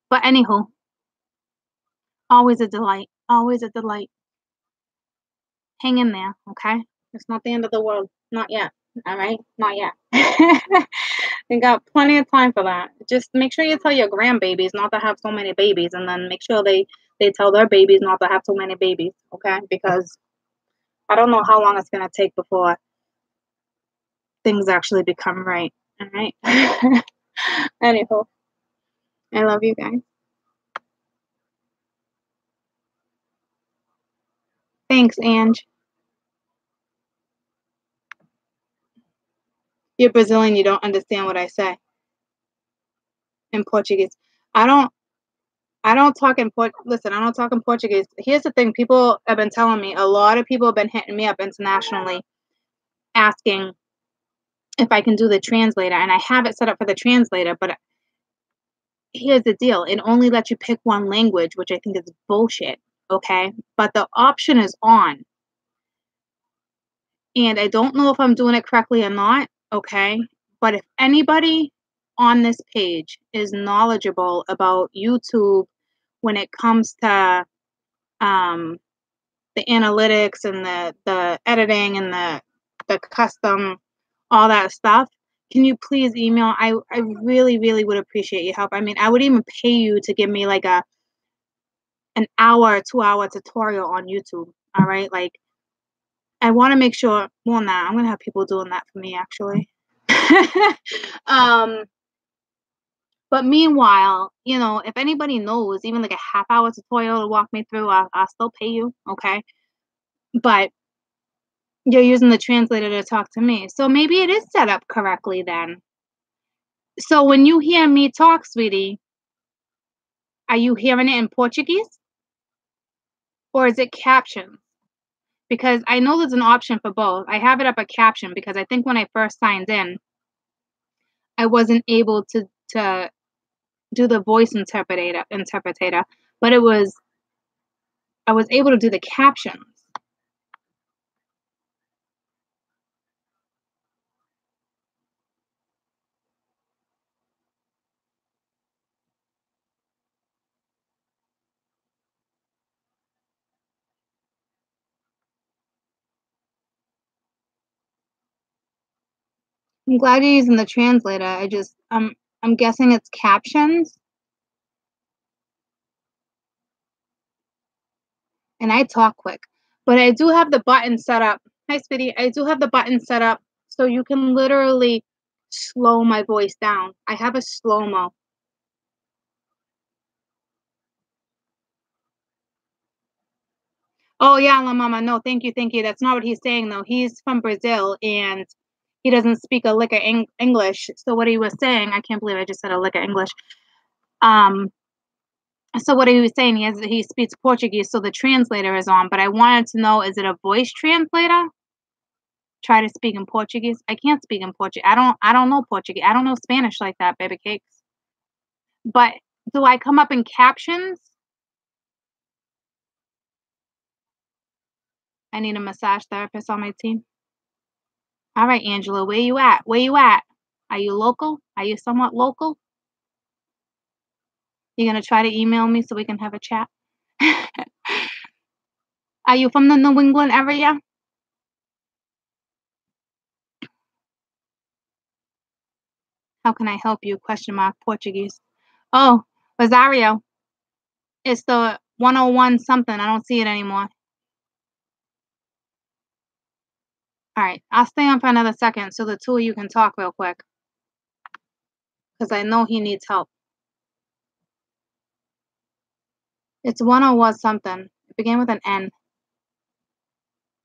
But anywho, always a delight. Always a delight. Hang in there, okay? It's not the end of the world. Not yet. All right? Not yet. You got plenty of time for that. Just make sure you tell your grandbabies not to have so many babies, and then make sure they tell their babies not to have so many babies, okay? Because I don't know how long it's going to take before things actually become right, all right? Anywho, I love you guys. Thanks, Ange. You're Brazilian, you don't understand what I say in Portuguese. I don't talk in listen, I don't talk in Portuguese. Here's the thing, people have been telling me, a lot of people have been hitting me up internationally asking if I can do the translator, and I have it set up for the translator, but here's the deal. It only lets you pick one language, which I think is bullshit, okay? But the option is on. And I don't know if I'm doing it correctly or not, okay? But if anybody on this page is knowledgeable about YouTube when it comes to um, the analytics and the editing and the custom, all that stuff, can you please email? I really, really would appreciate your help. I mean, I would even pay you to give me like an hour, 2-hour tutorial on YouTube. All right. Like, I want to make sure, well, nah, I'm going to have people doing that for me actually. um, but meanwhile, you know, if anybody knows even like a half-hour tutorial to walk me through, I'll still pay you. Okay. But you're using the translator to talk to me. So maybe it is set up correctly then. So when you hear me talk, sweetie, are you hearing it in Portuguese or is it captions? Because I know there's an option for both. I have it up a caption because I think when I first signed in, I wasn't able to do the voice interpreter, but I was able to do the captions. I'm glad you're using the translator. I'm guessing it's captions. And I talk quick. But I do have the button set up. Hi, Speedy. I do have the button set up so you can literally slow my voice down. I have a slow-mo. Oh, yeah, La Mama. No, thank you, thank you. That's not what he's saying, though. He's from Brazil, and he doesn't speak a lick of English. So what he was saying, I can't believe I just said a lick of English. So what he was saying, he speaks Portuguese, so the translator is on. But I wanted to know, is it a voice translator? Try to speak in Portuguese. I can't speak in Portuguese. I don't know Portuguese. I don't know Spanish like that, baby cakes. But do I come up in captions? I need a massage therapist on my team. All right, Angela, where you at? Where you at? Are you local? Are you somewhat local? You're gonna try to email me so we can have a chat? Are you from the New England area? How can I help you? Question mark Portuguese. Oh, Rosario. It's the 101 something. I don't see it anymore. All right, I'll stay on for another second so the two of you can talk real quick. Because I know he needs help. It's 101 something. It began with an N.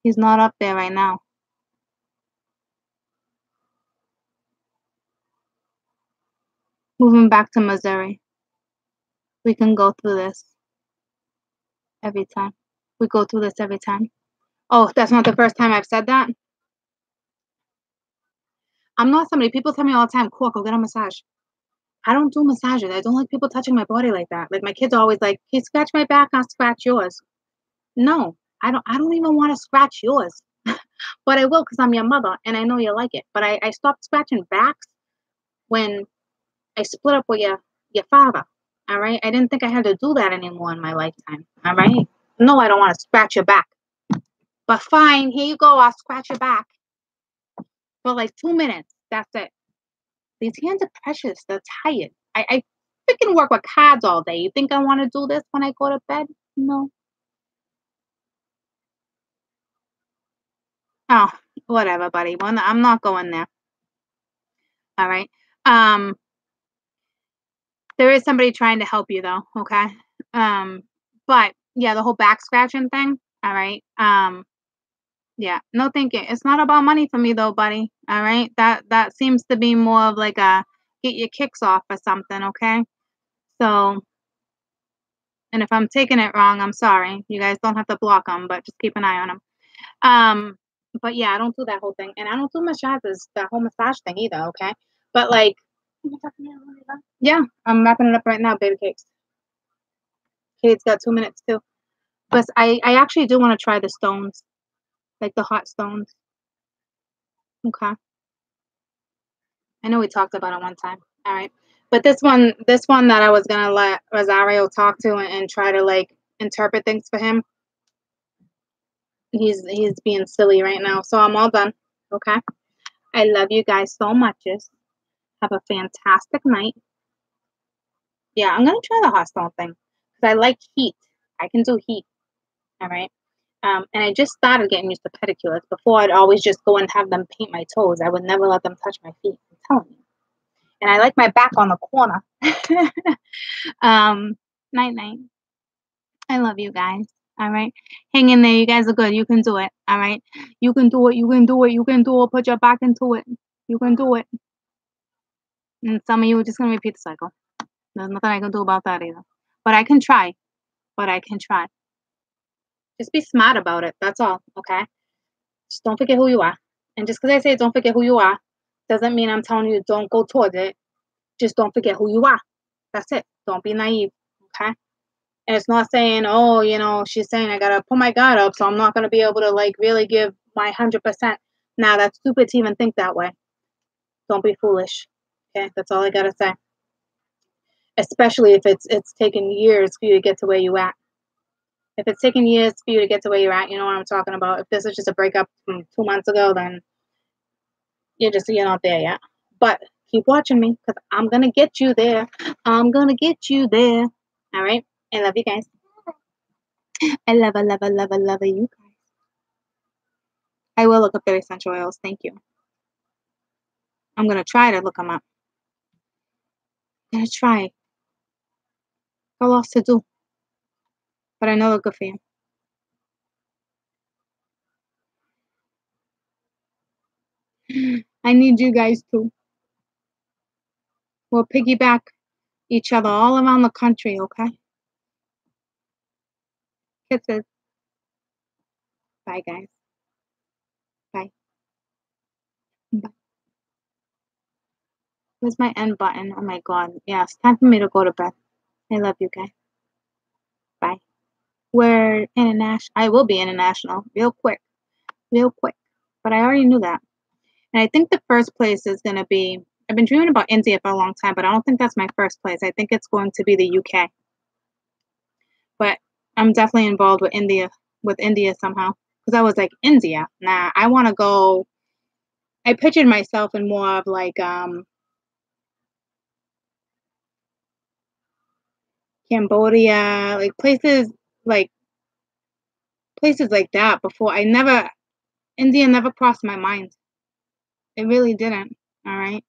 He's not up there right now. Moving back to Missouri. We can go through this every time. We go through this every time. Oh, that's not the first time I've said that? I'm not somebody, people tell me all the time, cool, go get a massage. I don't do massages. I don't like people touching my body like that. Like my kids are always like, can you scratch my back? I'll scratch yours. No, I don't even want to scratch yours. But I will because I'm your mother and I know you like it. But I stopped scratching backs when I split up with your father. All right. I didn't think I had to do that anymore in my lifetime. All right. No, I don't want to scratch your back. But fine, here you go. I'll scratch your back for like 2 minutes. That's it. These hands are precious. They're tired. I freaking work with cards all day. You think I want to do this when I go to bed? No. Oh, whatever, buddy. Well, I'm not going there. All right. There is somebody trying to help you though, okay? But yeah, the whole back scratching thing. All right. Yeah, no thinking. It's not about money for me though, buddy. All right. That seems to be more of like a get your kicks off or something, okay? So, and if I'm taking it wrong, I'm sorry. You guys don't have to block them, but just keep an eye on them. But yeah, I don't do that whole thing, and I don't do massages, that whole massage thing either, okay? But like, yeah, I'm wrapping it up right now, baby cakes. Kate's got 2 minutes too. But I actually do want to try the stones, like the hot stones. Okay. I know we talked about it one time. All right. But this one that I was gonna let Rosario talk to and try to like interpret things for him, he's being silly right now. So I'm all done. Okay. I love you guys so much. Have a fantastic night. Yeah, I'm gonna try the hot stone thing because I like heat. I can do heat. All right. And I just started getting used to pedicures. Before, I'd always just go and have them paint my toes. I would never let them touch my feet. I'm telling you. And I like my back on the corner. Night night. I love you guys. All right. Hang in there. You guys are good. You can do it. All right. You can do it. You can do it. You can do it. Put your back into it. You can do it. And some of you are just gonna repeat the cycle. There's nothing I can do about that either. But I can try. But I can try. Just be smart about it. That's all. Okay. Just don't forget who you are. And just because I say don't forget who you are, doesn't mean I'm telling you don't go towards it. Just don't forget who you are. That's it. Don't be naive. Okay. And it's not saying, oh, she's saying I gotta put my guard up, so I'm not gonna be able to like really give my 100%. Now that's stupid to even think that way. Don't be foolish. Okay, that's all I gotta say. Especially if it's taken years for you to get to where you at. If it's taken years for you to get to where you're at, you know what I'm talking about. If this is just a breakup from 2 months ago, then you're not there yet. But keep watching me because I'm gonna get you there. I'm gonna get you there. All right. I love you guys. I love you guys. I will look up their essential oils. Thank you. I'm gonna try to look them up. I'm gonna try. Got lots to do, but I know they're good for you. I need you guys to. We'll piggyback each other all around the country, okay? Kisses. Bye, guys. Bye. Bye. Where's my end button? Oh my god. Yeah, it's time for me to go to bed. I love you guys. Bye. We're international. I will be international real quick. Real quick. But I already knew that. And I think the first place is going to be, I've been dreaming about India for a long time, but I don't think that's my first place. I think it's going to be the UK. But I'm definitely involved with India somehow. Because I was like, India? Nah, I want to go. I pictured myself in more of like Cambodia, like places like that before. India never crossed my mind. It really didn't. All right.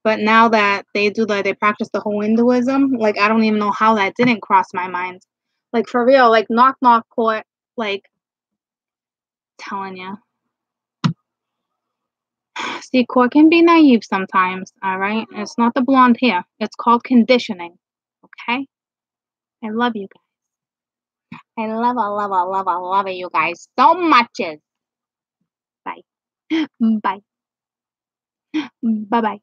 But now that they practice the whole Hinduism, like I don't even know how that didn't cross my mind. Like for real, like knock knock court, like telling you. See, court can be naive sometimes, all right? It's not the blonde hair. It's called conditioning. Okay? I love you guys. I love you guys so much. Bye. Bye. Bye bye.